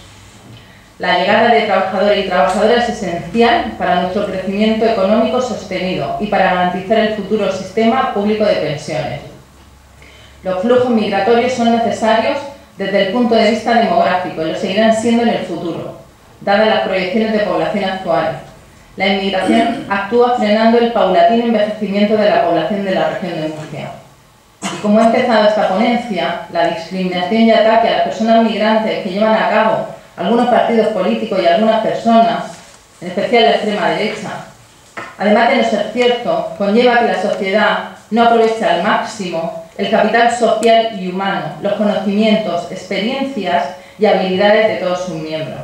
La llegada de trabajadores y trabajadoras es esencial para nuestro crecimiento económico sostenido y para garantizar el futuro sistema público de pensiones. Los flujos migratorios son necesarios desde el punto de vista demográfico y lo seguirán siendo en el futuro, dadas las proyecciones de población actuales. La inmigración actúa frenando el paulatino envejecimiento de la población de la región de Murcia. Y como ha empezado esta ponencia, la discriminación y ataque a las personas migrantes que llevan a cabo algunos partidos políticos y algunas personas, en especial la extrema derecha, además de no ser cierto, conlleva que la sociedad no aproveche al máximo el capital social y humano, los conocimientos, experiencias y habilidades de todos sus miembros.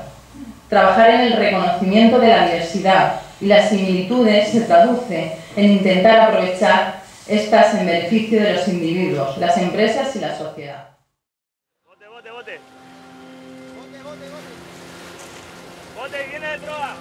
Trabajar en el reconocimiento de la diversidad y las similitudes se traduce en intentar aprovechar estas en beneficio de los individuos, las empresas y la sociedad. Bote, bote, bote. Bote, bote, bote. Bote, viene de proa.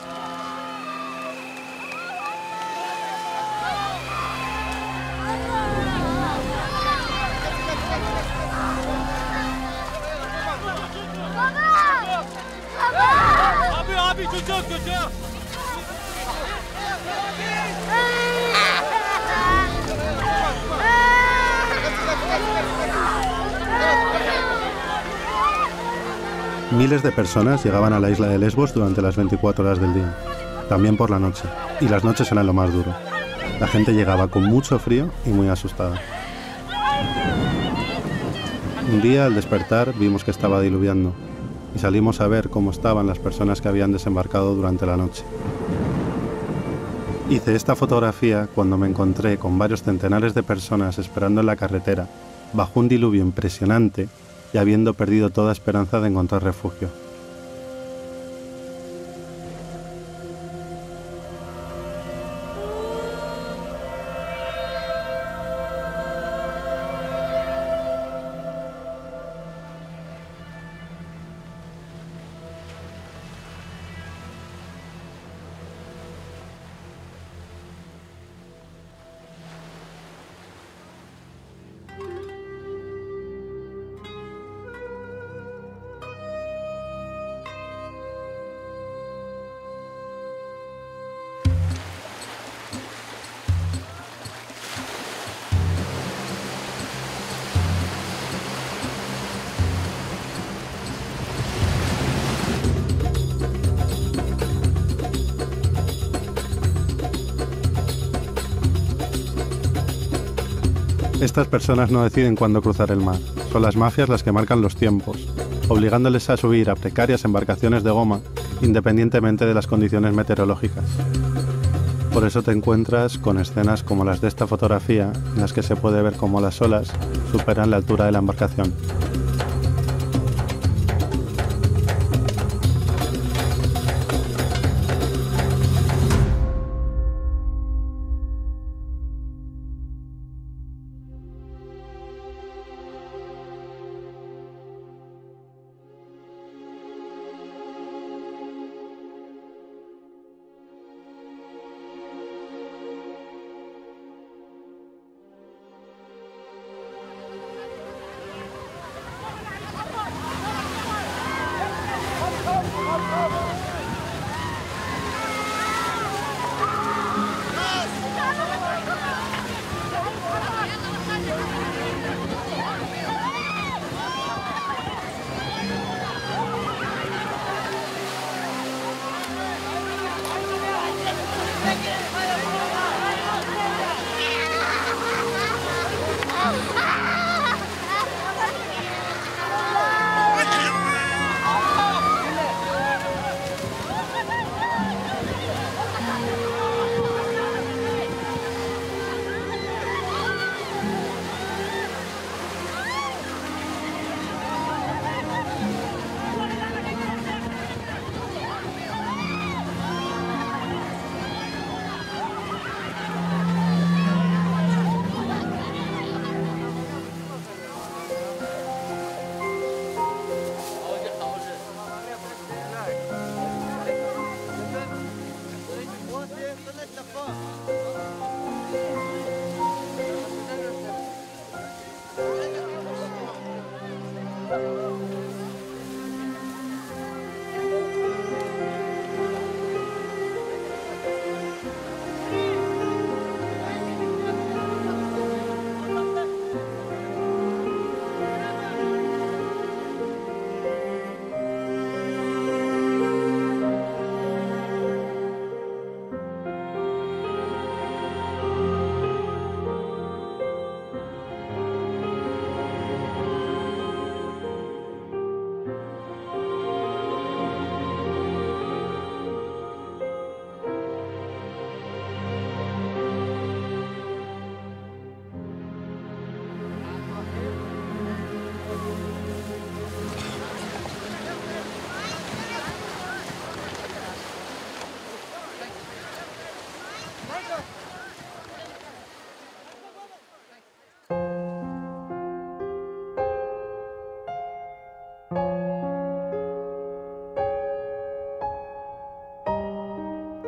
Abi, çocuk. Miles de personas llegaban a la isla de Lesbos durante las 24 horas del día, también por la noche, y las noches eran lo más duro. La gente llegaba con mucho frío y muy asustada. Un día, al despertar, vimos que estaba diluviando, y salimos a ver cómo estaban las personas que habían desembarcado durante la noche. Hice esta fotografía cuando me encontré con varios centenares de personas esperando en la carretera, bajo un diluvio impresionante y habiendo perdido toda esperanza de encontrar refugio. Estas personas no deciden cuándo cruzar el mar, son las mafias las que marcan los tiempos, obligándoles a subir a precarias embarcaciones de goma, independientemente de las condiciones meteorológicas. Por eso te encuentras con escenas como las de esta fotografía, en las que se puede ver cómo las olas superan la altura de la embarcación.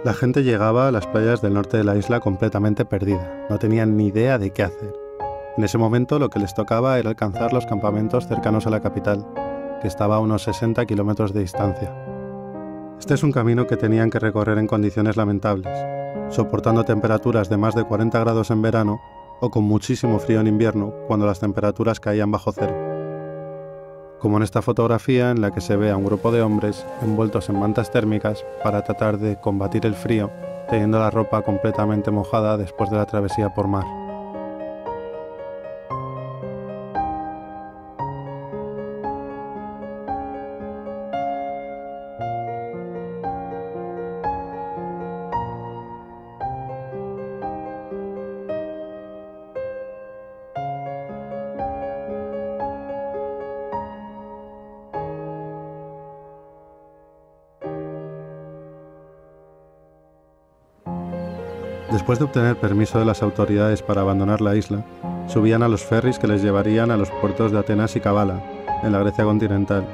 La gente llegaba a las playas del norte de la isla completamente perdida, no tenían ni idea de qué hacer. En ese momento lo que les tocaba era alcanzar los campamentos cercanos a la capital, que estaba a unos 60 kilómetros de distancia. Este es un camino que tenían que recorrer en condiciones lamentables, soportando temperaturas de más de 40 grados en verano o con muchísimo frío en invierno cuando las temperaturas caían bajo cero. Como en esta fotografía en la que se ve a un grupo de hombres envueltos en mantas térmicas para tratar de combatir el frío, teniendo la ropa completamente mojada después de la travesía por mar. Después de obtener permiso de las autoridades para abandonar la isla, subían a los ferries que les llevarían a los puertos de Atenas y Kavala, en la Grecia continental.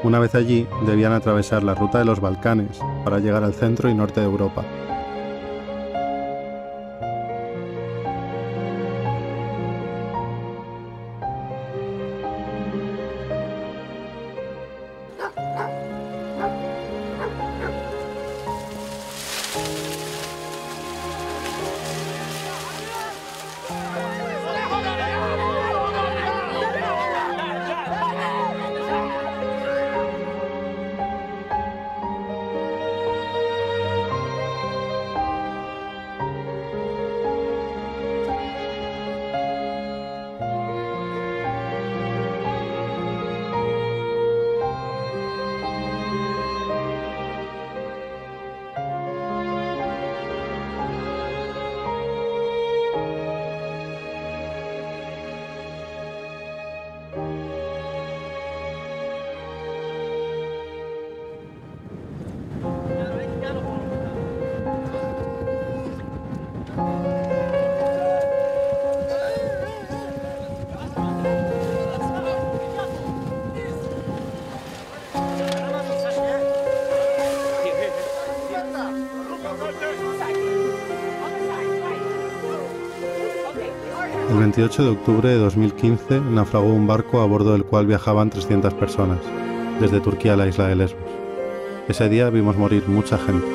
Una vez allí, debían atravesar la ruta de los Balcanes para llegar al centro y norte de Europa. El 28 de octubre de 2015 naufragó un barco a bordo del cual viajaban 300 personas, desde Turquía a la isla de Lesbos. Ese día vimos morir mucha gente.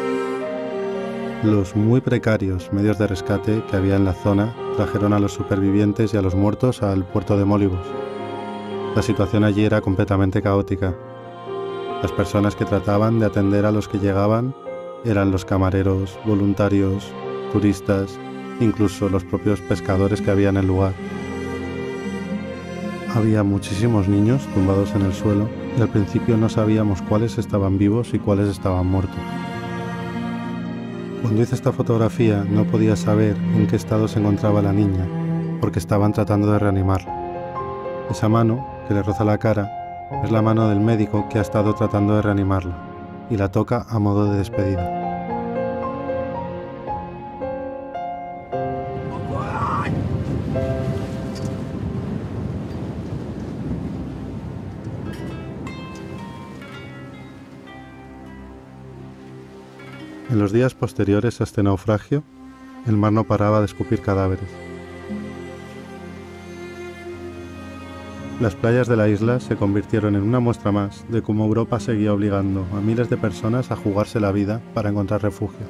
Los muy precarios medios de rescate que había en la zona trajeron a los supervivientes y a los muertos al puerto de Mólibos. La situación allí era completamente caótica. Las personas que trataban de atender a los que llegaban eran los camareros, voluntarios, turistas, incluso los propios pescadores que había en el lugar. Había muchísimos niños tumbados en el suelo y al principio no sabíamos cuáles estaban vivos y cuáles estaban muertos. Cuando hice esta fotografía no podía saber en qué estado se encontraba la niña, porque estaban tratando de reanimarla. Esa mano, que le roza la cara, es la mano del médico que ha estado tratando de reanimarla, y la toca a modo de despedida. En los días posteriores a este naufragio, el mar no paraba de escupir cadáveres. Las playas de la isla se convirtieron en una muestra más de cómo Europa seguía obligando a miles de personas a jugarse la vida para encontrar refugio.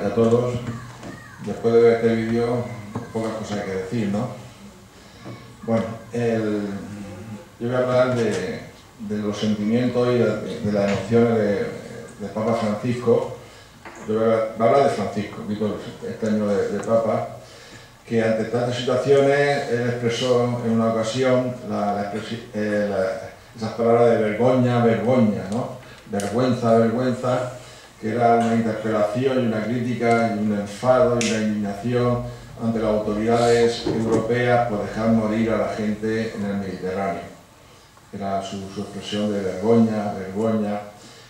y a todos. Después de ver este vídeo, pocas cosas hay que decir, ¿no? Bueno, yo voy a hablar de los sentimientos y de las emociones del Papa Francisco. Yo voy a hablar de Francisco, este año de Papa, que ante tantas situaciones él expresó en una ocasión esas palabras de vergüenza, ¿no? Vergüenza, que era una interpelación y una crítica y un enfado y una indignación ante las autoridades europeas por dejar morir a la gente en el Mediterráneo. Era su expresión de vergüenza,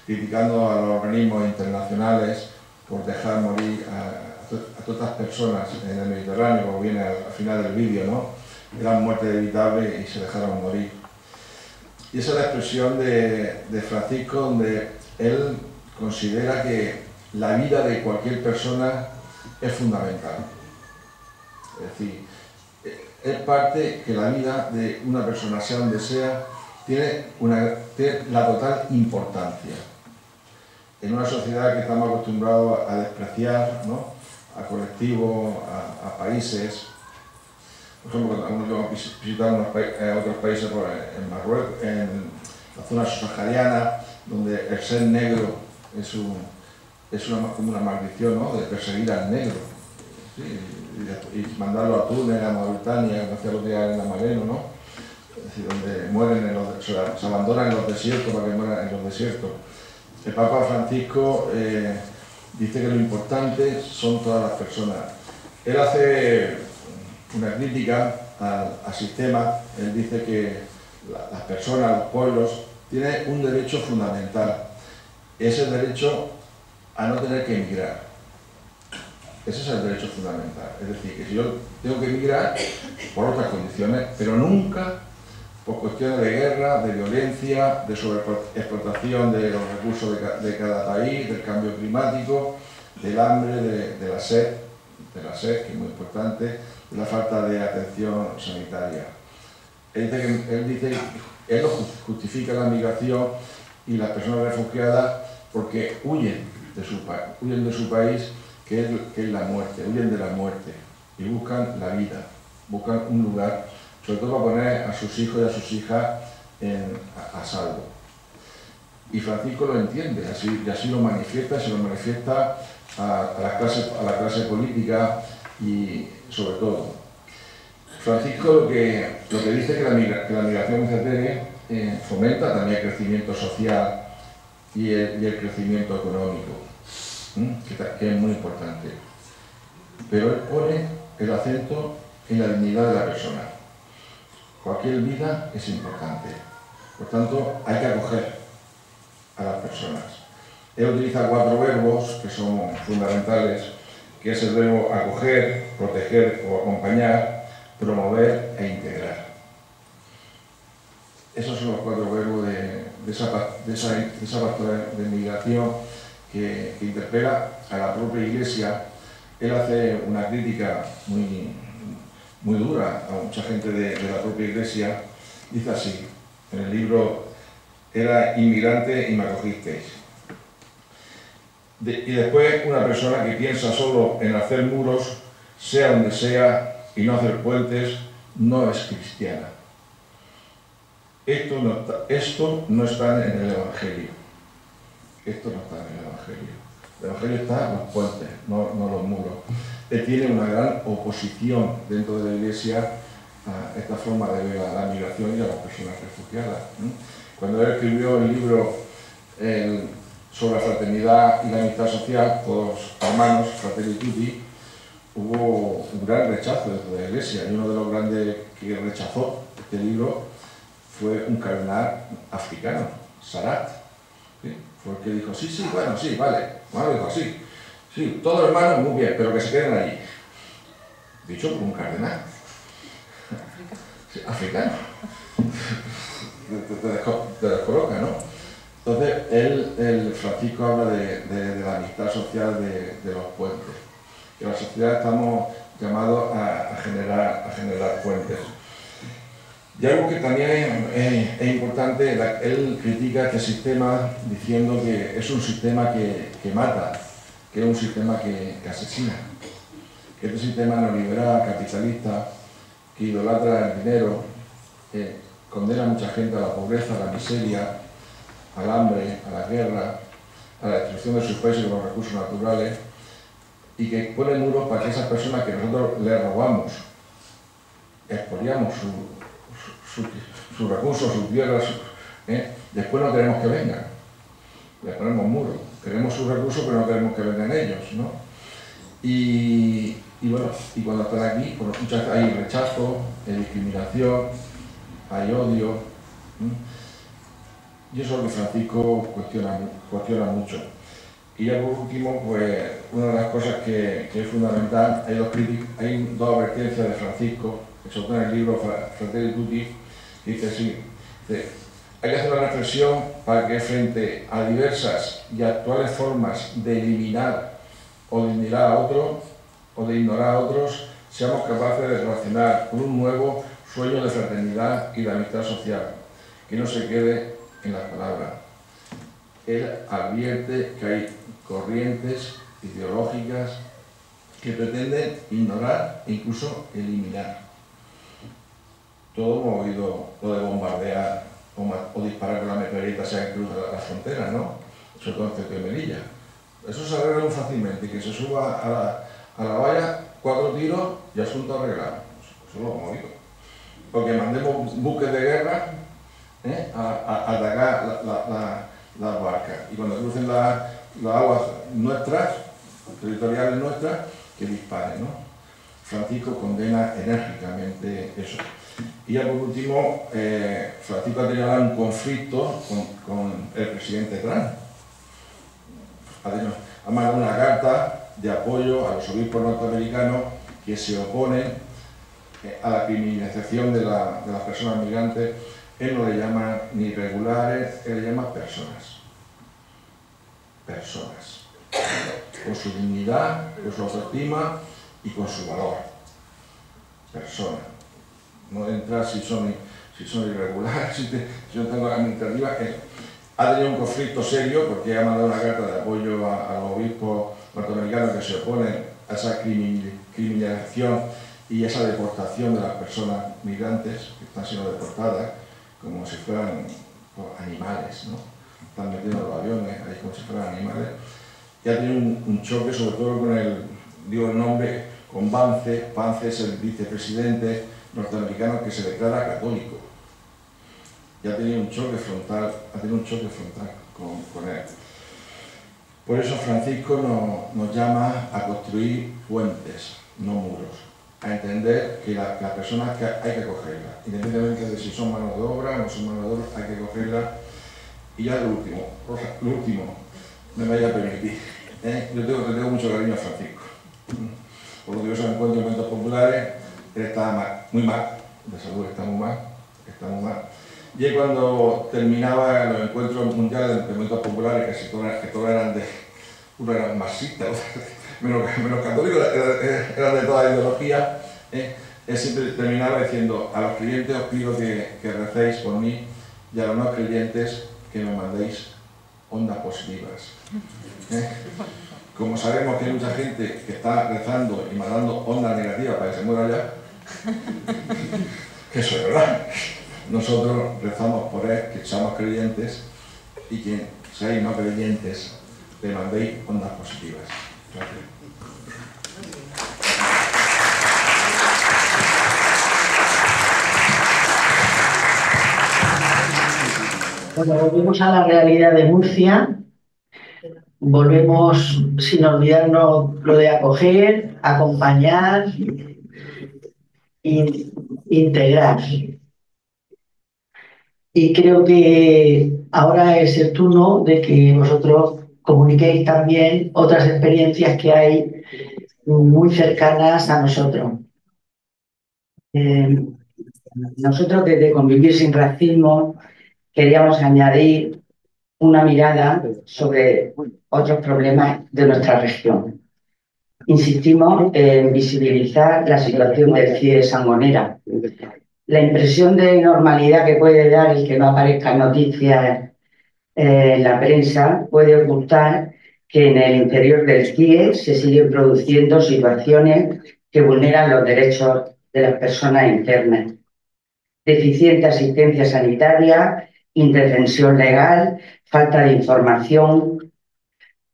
criticando a los organismos internacionales por dejar morir a todas estas personas en el Mediterráneo, como viene al final del vídeo, ¿no? Eran muertes evitables y se dejaron morir. Y esa es la expresión de Francisco, donde él considera que la vida de cualquier persona es fundamental. Es decir, es parte que la vida de una persona, sea donde sea, tiene la total importancia. En una sociedad que estamos acostumbrados a despreciar, ¿no? A colectivos, a países. Por ejemplo, cuando hemos visitado otros países, en Marruecos, en la zona subsahariana, donde el ser negro es como una maldición, ¿no? De perseguir al negro, ¿sí? Y mandarlo a Túnez, a Mauritania, hacia los días en Amareno, ¿no? Es decir, donde mueren se abandonan en los desiertos para que mueran en los desiertos. El Papa Francisco dice que lo importante son todas las personas. Él hace una crítica al sistema. Él dice que las personas, los pueblos, tienen un derecho fundamental. Es el derecho a no tener que emigrar. Ese es el derecho fundamental. Es decir, que si yo tengo que emigrar por otras condiciones, pero nunca por cuestiones de guerra, de violencia, de sobreexplotación de los recursos de cada país, del cambio climático, del hambre, de la sed, que es muy importante, de la falta de atención sanitaria. Él justifica la migración y las personas refugiadas porque huyen de su país, que es la muerte, huyen de la muerte y buscan la vida, buscan un lugar, sobre todo para poner a sus hijos y a sus hijas a salvo. Y Francisco lo entiende, y así lo manifiesta, se lo manifiesta a la clase política y sobre todo. Francisco lo que dice que la migración fomenta también el crecimiento social y el crecimiento económico, que es muy importante. Pero él pone el acento en la dignidad de la persona. Cualquier vida es importante. Por tanto, hay que acoger a las personas. Él utiliza 4 verbos que son fundamentales, que es el verbo acoger, proteger o acompañar, promover e integrar. Esos son los 4 verbos de esa pastoral de migración que interpela a la propia Iglesia. Él hace una crítica muy dura a mucha gente de la propia Iglesia. Dice así, en el libro Era inmigrante y me acogisteis. Y después una persona que piensa solo en hacer muros, sea donde sea, y no hacer puentes, no es cristiana. Esto no está en el Evangelio. Esto no está en el Evangelio. El Evangelio está en los puentes, no los muros. Él tiene una gran oposición dentro de la Iglesia a esta forma de ver a la migración y a las personas refugiadas. Cuando él escribió el libro sobre la fraternidad y la amistad social, todos hermanos, Fratelli Tutti, hubo un gran rechazo dentro de la Iglesia, y uno de los grandes que rechazó este libro fue un cardenal africano, Sarat. ¿Sí? Fue el que dijo, sí, bueno, sí, vale, bueno, dijo así, sí, todos hermanos muy bien, pero que se queden allí. Dicho por un cardenal. Sí, africano. Te descoloca, ¿no? Entonces, el Francisco habla de la amistad social de los puentes. Que en la sociedad estamos llamados a generar puentes. Y algo que también es importante, él critica este sistema diciendo que es un sistema que mata que es un sistema que asesina, que este sistema neoliberal, capitalista, que idolatra el dinero, condena a mucha gente a la pobreza, a la miseria, al hambre, a la guerra, a la destrucción de sus países con los recursos naturales, y que pone muros para que esas personas que nosotros les robamos, expoliamos sus recursos, sus tierras, después no queremos que vengan. Les ponemos muros. Queremos sus recursos, pero no queremos que vengan ellos, ¿no? Y bueno, y cuando están aquí, pues muchas veces hay rechazo, hay discriminación, hay odio. Y eso es lo que Francisco cuestiona mucho. Y ya por último, pues una de las cosas que es fundamental, hay dos advertencias de Francisco, que se en el libro Fratelli Tutti, que dice así, hay que hacer una reflexión para que frente a diversas y actuales formas de eliminar o de ignorar a otros, seamos capaces de relacionar con un nuevo sueño de fraternidad y de amistad social, que no se quede en las palabras. Él advierte que hay corrientes ideológicas que pretenden ignorar e incluso eliminar. Todos hemos oído lo de bombardear o disparar con la metralleta sea incluso las fronteras, ¿no? Sobre todo en Ceuta y Melilla. Eso se arregla muy fácilmente, que se suba a la valla, 4 tiros y asunto arreglado. Eso lo hemos oído. Porque mandemos buques de guerra a atacar las barcas. Y cuando crucen las aguas nuestras, territoriales nuestras, que disparen, ¿no? Francisco condena enérgicamente eso. Y ya por último, Francisco ha tenido un conflicto con el presidente Trump. Ha mandado una carta de apoyo a los obispos norteamericanos que se oponen a la criminalización de las personas migrantes. Él no le llama ni irregulares, él le llama personas. Personas. Con su dignidad, con su autoestima y con su valor. Personas. No entrar si son irregulares, si no tengo administrativa. Ha tenido un conflicto serio porque ha mandado una carta de apoyo a los obispos norteamericanos que se oponen a esa criminalización y esa deportación de las personas migrantes que están siendo deportadas como si fueran animales, ¿no? Están metiendo los aviones ahí como si fueran animales. Y ha tenido un choque sobre todo con el nombre, con Vance. Vance es el vicepresidente norteamericano que se declara católico. Y ha tenido un choque frontal, con él. Por eso Francisco nos llama a construir puentes, no muros, a entender que las personas que hay que acogerlas, independientemente de si son manos de obra o no son manos de obra, hay que acogerlas. Y ya lo último, me vaya a permitir. Yo tengo mucho cariño a Francisco. Por los diversos encuentros y eventos populares, él estaba muy mal, de salud está muy mal. Y cuando terminaba los encuentros mundiales de eventos populares, casi todos eran uno era marxista, menos católicos, eran de toda ideología, él siempre terminaba diciendo: a los creyentes os pido que recéis por mí, y a los no creyentes que me mandéis ondas positivas. Como sabemos que hay mucha gente que está rezando y mandando ondas negativas para que se muera ya, que eso es verdad. Nosotros rezamos por él, que somos creyentes, y que seáis no creyentes, le mandéis ondas positivas. Gracias. Bueno, volvemos a la realidad de Murcia. Volvemos sin olvidarnos lo de acoger, acompañar, integrar. Y creo que ahora es el turno de que vosotros comuniquéis también otras experiencias que hay muy cercanas a nosotros. Nosotros desde Convivir sin Racismo queríamos añadir una mirada sobre otros problemas de nuestra región. Insistimos en visibilizar la situación del CIE Sangonera. La impresión de normalidad que puede dar el que no aparezcan noticias en la prensa puede ocultar que en el interior del CIE se siguen produciendo situaciones que vulneran los derechos de las personas internas. Deficiente asistencia sanitaria, indefensión legal, falta de información.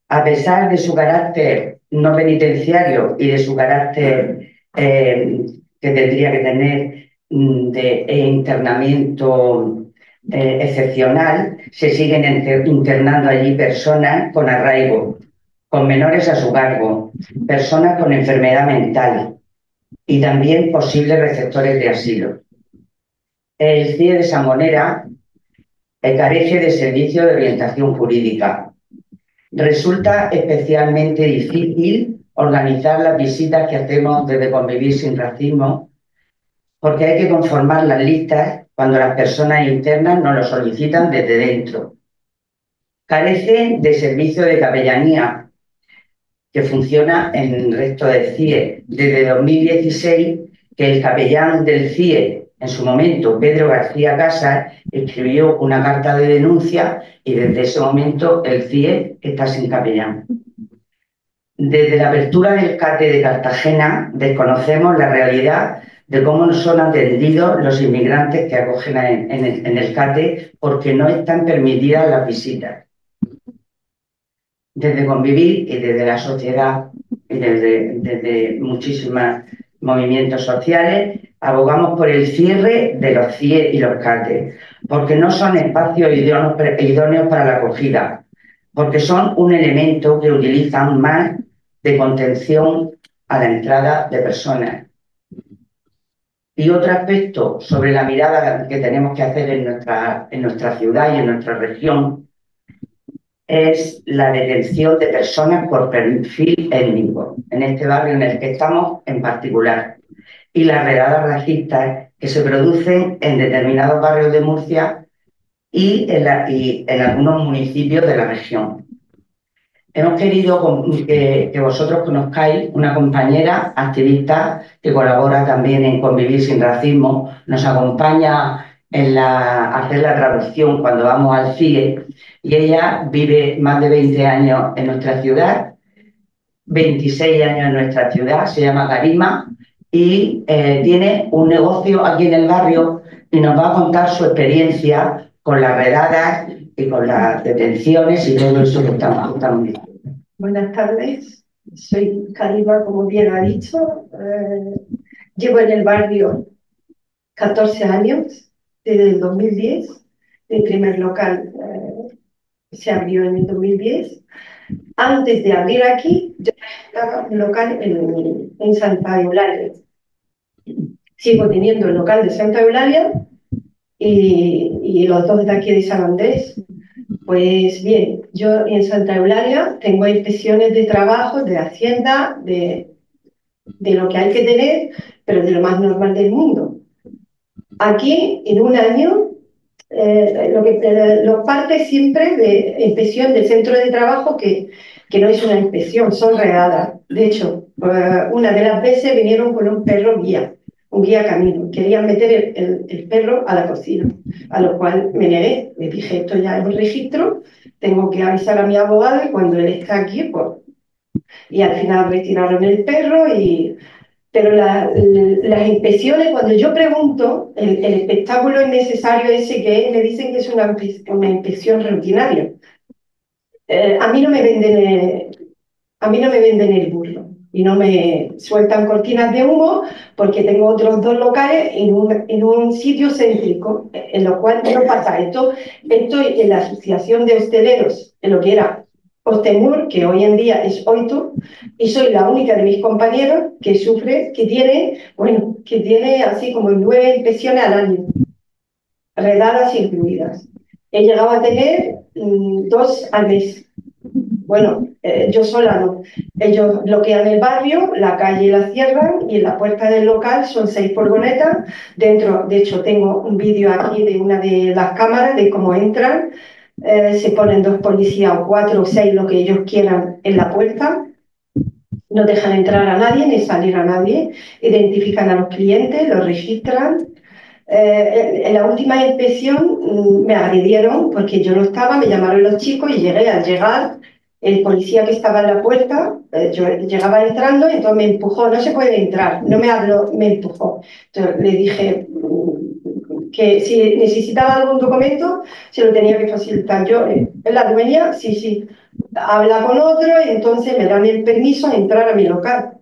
A pesar de su carácter no penitenciario y de su carácter que tendría que tener de internamiento excepcional, se siguen internando allí personas con arraigo, con menores a su cargo, personas con enfermedad mental y también posibles receptores de asilo. El CIE de Sangonera carece de servicio de orientación jurídica. Resulta especialmente difícil organizar las visitas que hacemos desde Convivir sin Racismo, porque hay que conformar las listas cuando las personas internas nos lo solicitan desde dentro. Carece de servicio de capellanía, que funciona en el resto del CIE. Desde 2016, que el capellán del CIE, en su momento, Pedro García Casas, escribió una carta de denuncia y desde ese momento el CIE está sin capellán. Desde la apertura del CATE de Cartagena desconocemos la realidad de cómo son atendidos los inmigrantes que acogen en el CATE porque no están permitidas las visitas. Desde Convivir y desde la sociedad y desde muchísimos movimientos sociales abogamos por el cierre de los CIE y los CATE, porque no son espacios idóneos para la acogida, porque son un elemento que utilizan más de contención a la entrada de personas. Y otro aspecto sobre la mirada que tenemos que hacer en nuestra ciudad y en nuestra región es la detención de personas por perfil étnico, en este barrio en el que estamos en particular, y las redadas racistas que se producen en determinados barrios de Murcia y en algunos municipios de la región. Hemos querido que vosotros conozcáis una compañera activista que colabora también en Convivir sin Racismo, nos acompaña a hacer la traducción cuando vamos al CIE, y ella vive más de 20 años en nuestra ciudad, 26 años en nuestra ciudad, se llama Karima, y tiene un negocio aquí en el barrio y nos va a contar su experiencia con las redadas y con las detenciones y todo eso que estamos viendo. Buenas tardes, soy Karima, como bien ha dicho. Llevo en el barrio 14 años, desde el 2010. El primer local se abrió en el 2010. Antes de abrir aquí, yo estaba un local en Santa Eulalia. Sigo teniendo el local de Santa Eulalia y los dos de aquí de San Andrés. Pues bien, yo en Santa Eulalia tengo inspecciones de trabajo, de Hacienda, de lo que hay que tener, pero de lo más normal del mundo. Aquí, en un año, lo parte siempre de inspección del centro de trabajo, que no es una inspección, son redadas. De hecho, una de las veces vinieron con un perro guía, un guía camino. Querían meter el perro a la cocina, a lo cual me negué. Me dije, esto ya es un registro, tengo que avisar a mi abogado y cuando él está aquí, pues... Y al final retiraron el perro Pero las inspecciones, cuando yo pregunto, el espectáculo innecesario ese que es, me dicen que es una inspección rutinaria. A mí no me venden el burro y no me sueltan cortinas de humo, porque tengo otros dos locales en un sitio céntrico, en lo cual no pasa esto. Estoy en la Asociación de Hosteleros, en lo que era Hostemur, que hoy en día es Oito, y soy la única de mis compañeros que sufre, que tiene así como 9 inspecciones al año, redadas incluidas. He llegado a tener 2 al mes. Bueno, yo sola no. Ellos bloquean el barrio, la calle la cierran y en la puerta del local son 6 furgonetas. Dentro, de hecho, tengo un vídeo aquí de una de las cámaras de cómo entran. Se ponen 2 policías o 4 o 6, lo que ellos quieran, en la puerta. No dejan entrar a nadie ni salir a nadie. Identifican a los clientes, los registran. En la última inspección me agredieron porque yo no estaba, me llamaron los chicos y llegué. Al llegar el policía que estaba en la puerta, yo llegaba entrando, entonces me empujó, no se puede entrar, no me habló, me empujó. Entonces le dije que si necesitaba algún documento, se lo tenía que facilitar yo. ¿Es la dueña? Sí, sí. Habla con otro y entonces me dan el permiso a entrar a mi local.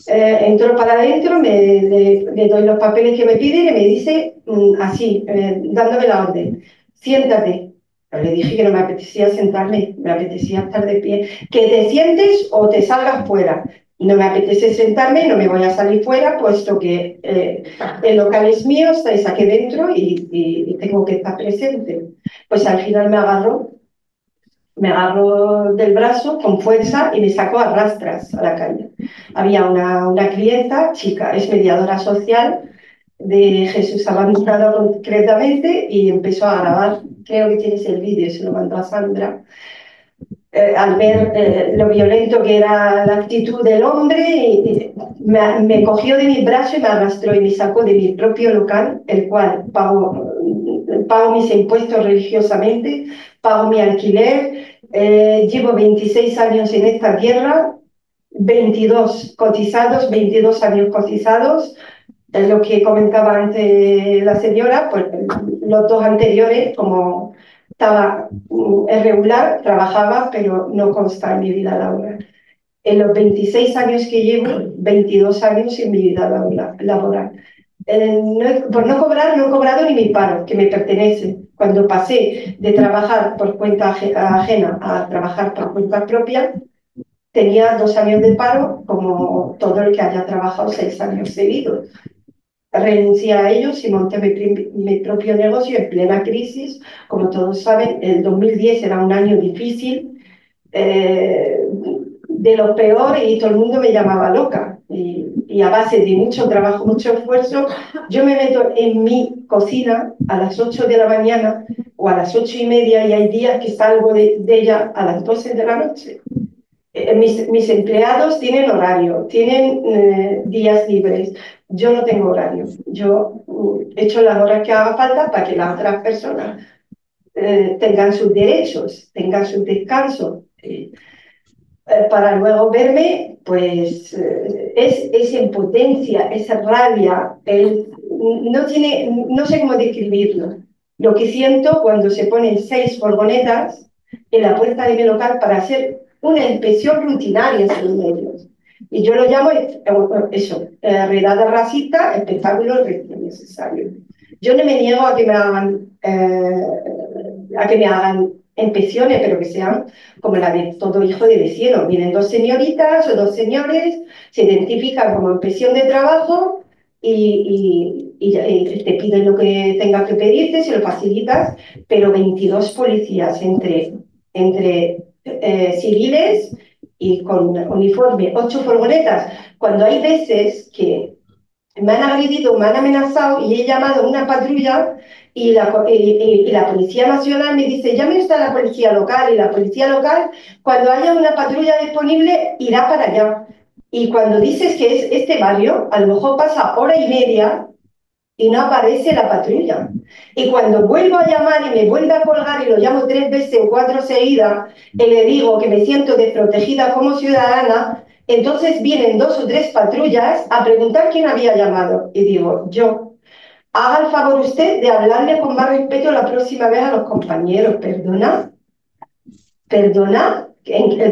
Entro para adentro, le doy los papeles que me piden y me dice así, dándome la orden, siéntate. Le dije que no me apetecía sentarme, me apetecía estar de pie. Que te sientes o te salgas fuera. No me apetece sentarme, no me voy a salir fuera, puesto que el local es mío, estáis aquí dentro y tengo que estar presente. Pues al final me agarró del brazo con fuerza y me sacó a rastras a la calle. Había una clienta, chica, es mediadora social de Jesús Abandonado concretamente, y empezó a grabar. Creo que tienes el vídeo, se lo mandó a Sandra. Al ver lo violento que era la actitud del hombre, me cogió de mi brazo y me arrastró y me sacó de mi propio local, el cual pago mis impuestos religiosamente, pago mi alquiler, llevo 26 años en esta tierra, 22 años cotizados. Lo que comentaba antes la señora, pues los 2 anteriores, como estaba irregular, trabajaba, pero no consta en mi vida laboral. En los 26 años que llevo, 22 años en mi vida laboral. Por no cobrar, no he cobrado ni mi paro, que me pertenece. Cuando pasé de trabajar por cuenta ajena a trabajar por cuenta propia, tenía 2 años de paro, como todo el que haya trabajado 6 años seguidos. Renuncié a ellos y monté mi propio negocio en plena crisis. Como todos saben, el 2010 era un año difícil, de lo peor, y todo el mundo me llamaba loca. Y a base de mucho trabajo, mucho esfuerzo, yo me meto en mi cocina a las 8 de la mañana o a las 8:30, y hay días que salgo de ella a las 12 de la noche. Mis empleados tienen horario, tienen días libres. Yo no tengo horario. Yo he hecho las horas que haga falta para que las otras personas tengan sus derechos, tengan su descanso. Para luego verme, pues es impotencia, es rabia. No sé cómo describirlo. Lo que siento cuando se ponen 6 furgonetas en la puerta de mi local para hacer una inspección rutinaria en los medios. Y yo lo llamo eso, redada racista, espectáculo necesario. Yo no me niego a que me hagan inspecciones, pero que sean como la de todo hijo de vecino. Vienen 2 señoritas o 2 señores, se identifican como inspección de trabajo y te piden lo que tengas que pedirte, se lo facilitas, pero 22 policías entre civiles y con uniforme, 8 furgonetas, cuando hay veces que me han agredido, me han amenazado y he llamado a una patrulla y la Policía Nacional me dice, llame usted a la policía local, y la policía local, cuando haya una patrulla disponible, irá para allá. Y cuando dices que es este barrio, a lo mejor pasa 1:30 y no aparece la patrulla. Y cuando vuelvo a llamar y me vuelve a colgar y lo llamo 3 veces o 4 seguidas y le digo que me siento desprotegida como ciudadana, entonces vienen 2 o 3 patrullas a preguntar quién había llamado. Y digo, yo. Haga el favor usted de hablarle con más respeto la próxima vez a los compañeros. ¿Perdona? ¿Perdona?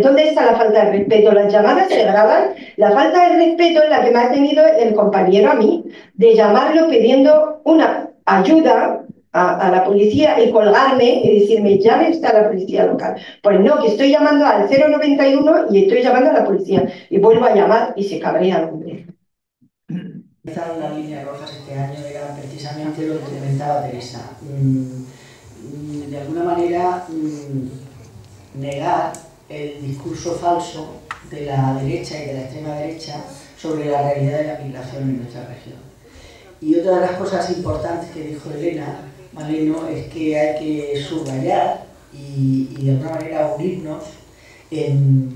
¿Dónde está la falta de respeto? Las llamadas se graban. La falta de respeto es la que me ha tenido el compañero a mí, de llamarlo pidiendo una ayuda a la policía y colgarme y decirme, llame usted a la policía local. Pues no, que estoy llamando al 091 y estoy llamando a la policía. Y vuelvo a llamar y se cabrea el hombre. Empezaron las líneas rojas este año, era precisamente lo que comentaba Teresa. De alguna manera, negar el discurso falso de la derecha y de la extrema derecha sobre la realidad de la migración en nuestra región. Y otra de las cosas importantes que dijo Elena Maleno es que hay que subrayar y de alguna manera unirnos en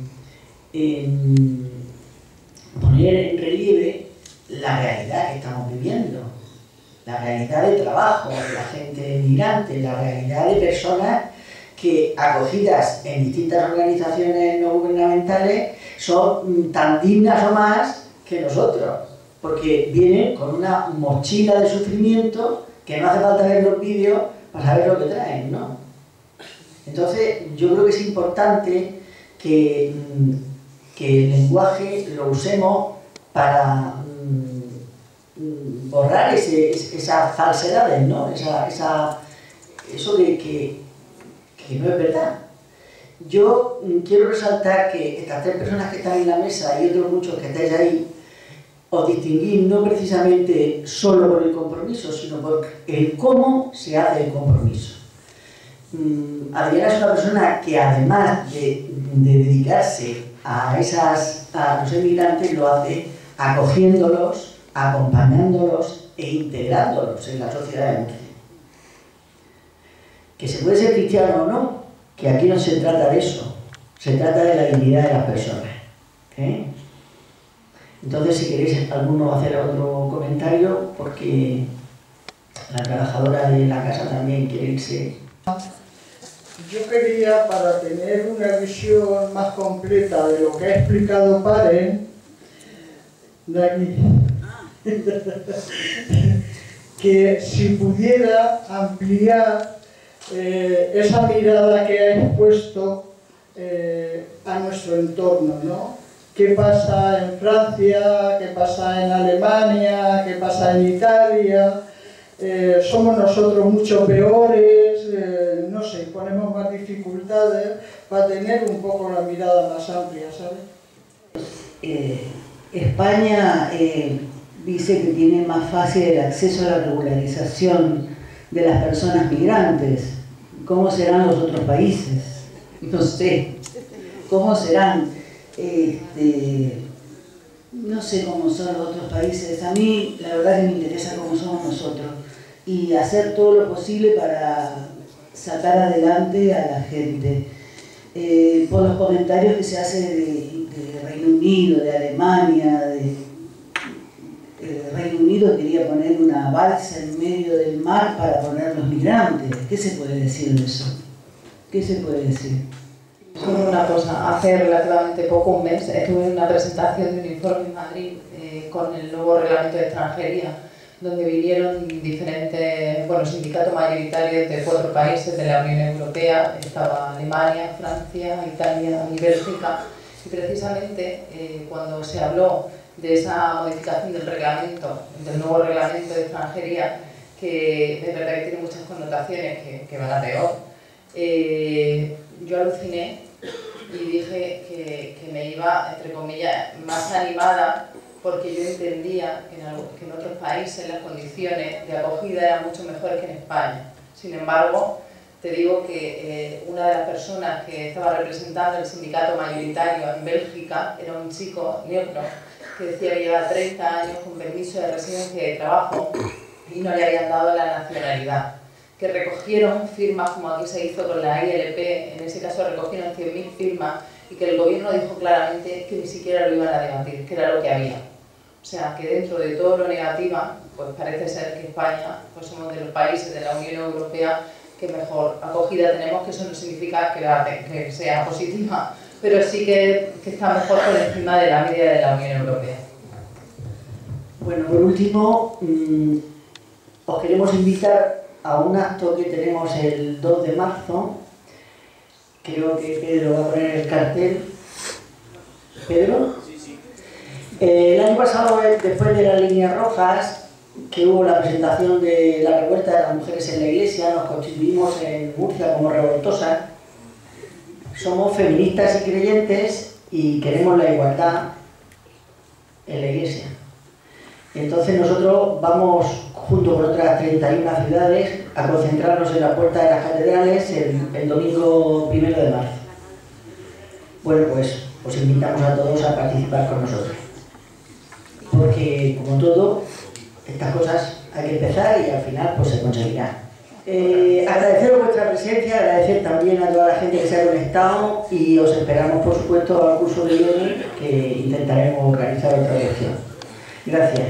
poner en relieve la realidad que estamos viviendo, la realidad de trabajo de la gente migrante, la realidad de personas que acogidas en distintas organizaciones no gubernamentales son tan dignas o más que nosotros, porque vienen con una mochila de sufrimiento que no hace falta ver los vídeos para saber lo que traen, ¿no? Entonces, yo creo que es importante que el lenguaje lo usemos para borrar esas falsedades, ¿no? Eso de que no es verdad. Yo quiero resaltar que estas tres personas que están en la mesa y otros muchos que estáis ahí, os distinguís no precisamente solo por el compromiso, sino por el cómo se hace el compromiso. Adriana es una persona que además de dedicarse a los emigrantes, lo hace acogiéndolos, acompañándolos e integrándolos en la sociedad de Murcia. Que se puede ser cristiano o no, que aquí no se trata de eso, se trata de la dignidad de las personas. Entonces, si queréis alguno hacer otro comentario, porque la trabajadora de la casa también quiere irse. Yo quería, para tener una visión más completa de lo que ha explicado Paren, de aquí, que si pudiera ampliar esa mirada que ha expuesto a nuestro entorno, ¿no? ¿Qué pasa en Francia? ¿Qué pasa en Alemania? ¿Qué pasa en Italia? Somos nosotros mucho peores, no sé, ponemos más dificultades para tener un poco la mirada más amplia, ¿sabes? España dice que tiene más fácil el acceso a la regularización de las personas migrantes. ¿Cómo serán los otros países? No sé. ¿Cómo serán? No sé cómo son los otros países. A mí, la verdad que me interesa cómo somos nosotros. Y hacer todo lo posible para sacar adelante a la gente. Por los comentarios que se hacen de Reino Unido, de Alemania, Reino Unido quería poner una balsa en medio del mar para poner los migrantes. ¿Qué se puede decir de eso? ¿Qué se puede decir? Solo una cosa, hace relativamente poco, un mes, estuve en una presentación de un informe en Madrid con el nuevo reglamento de extranjería, donde vinieron diferentes sindicatos mayoritarios de 4 países de la Unión Europea. Estaba Alemania, Francia, Italia y Bélgica. Y precisamente cuando se habló de esa modificación del reglamento, del nuevo reglamento de extranjería, que es verdad que tiene muchas connotaciones que van a peor, yo aluciné y dije que me iba, entre comillas, más animada, porque yo entendía que en otros países las condiciones de acogida eran mucho mejores que en España. Sin embargo, te digo que una de las personas que estaba representando el sindicato mayoritario en Bélgica era un chico negro que decía que llevaba 30 años con permiso de residencia y de trabajo y no le habían dado la nacionalidad. Que recogieron firmas, como aquí se hizo con la ILP, en ese caso recogieron 100.000 firmas, y que el gobierno dijo claramente que ni siquiera lo iban a debatir, que era lo que había. O sea, que dentro de todo lo negativa, pues parece ser que España, pues somos de los países de la Unión Europea que mejor acogida tenemos, que eso no significa que sea positiva, pero sí que está mejor por encima de la media de la Unión Europea. Bueno, por último, os queremos invitar a un acto que tenemos el 2 de marzo. Creo que Pedro va a poner el cartel. ¿Pedro? Sí, sí. El año pasado, después de las líneas rojas, que hubo la presentación de la revuelta de las mujeres en la iglesia, nos constituimos en Murcia como revoltosas. Somos feministas y creyentes y queremos la igualdad en la iglesia. Entonces nosotros vamos, junto con otras 31 ciudades, a concentrarnos en la puerta de las catedrales el domingo 1 de marzo. Bueno, pues os invitamos a todos a participar con nosotros. Porque, como todo, estas cosas hay que empezar y al final pues se conseguirá. Agradeceros vuestra presencia, agradecer también a toda la gente que se ha conectado y os esperamos, por supuesto, al curso de viene, que intentaremos organizar otra lección. Gracias.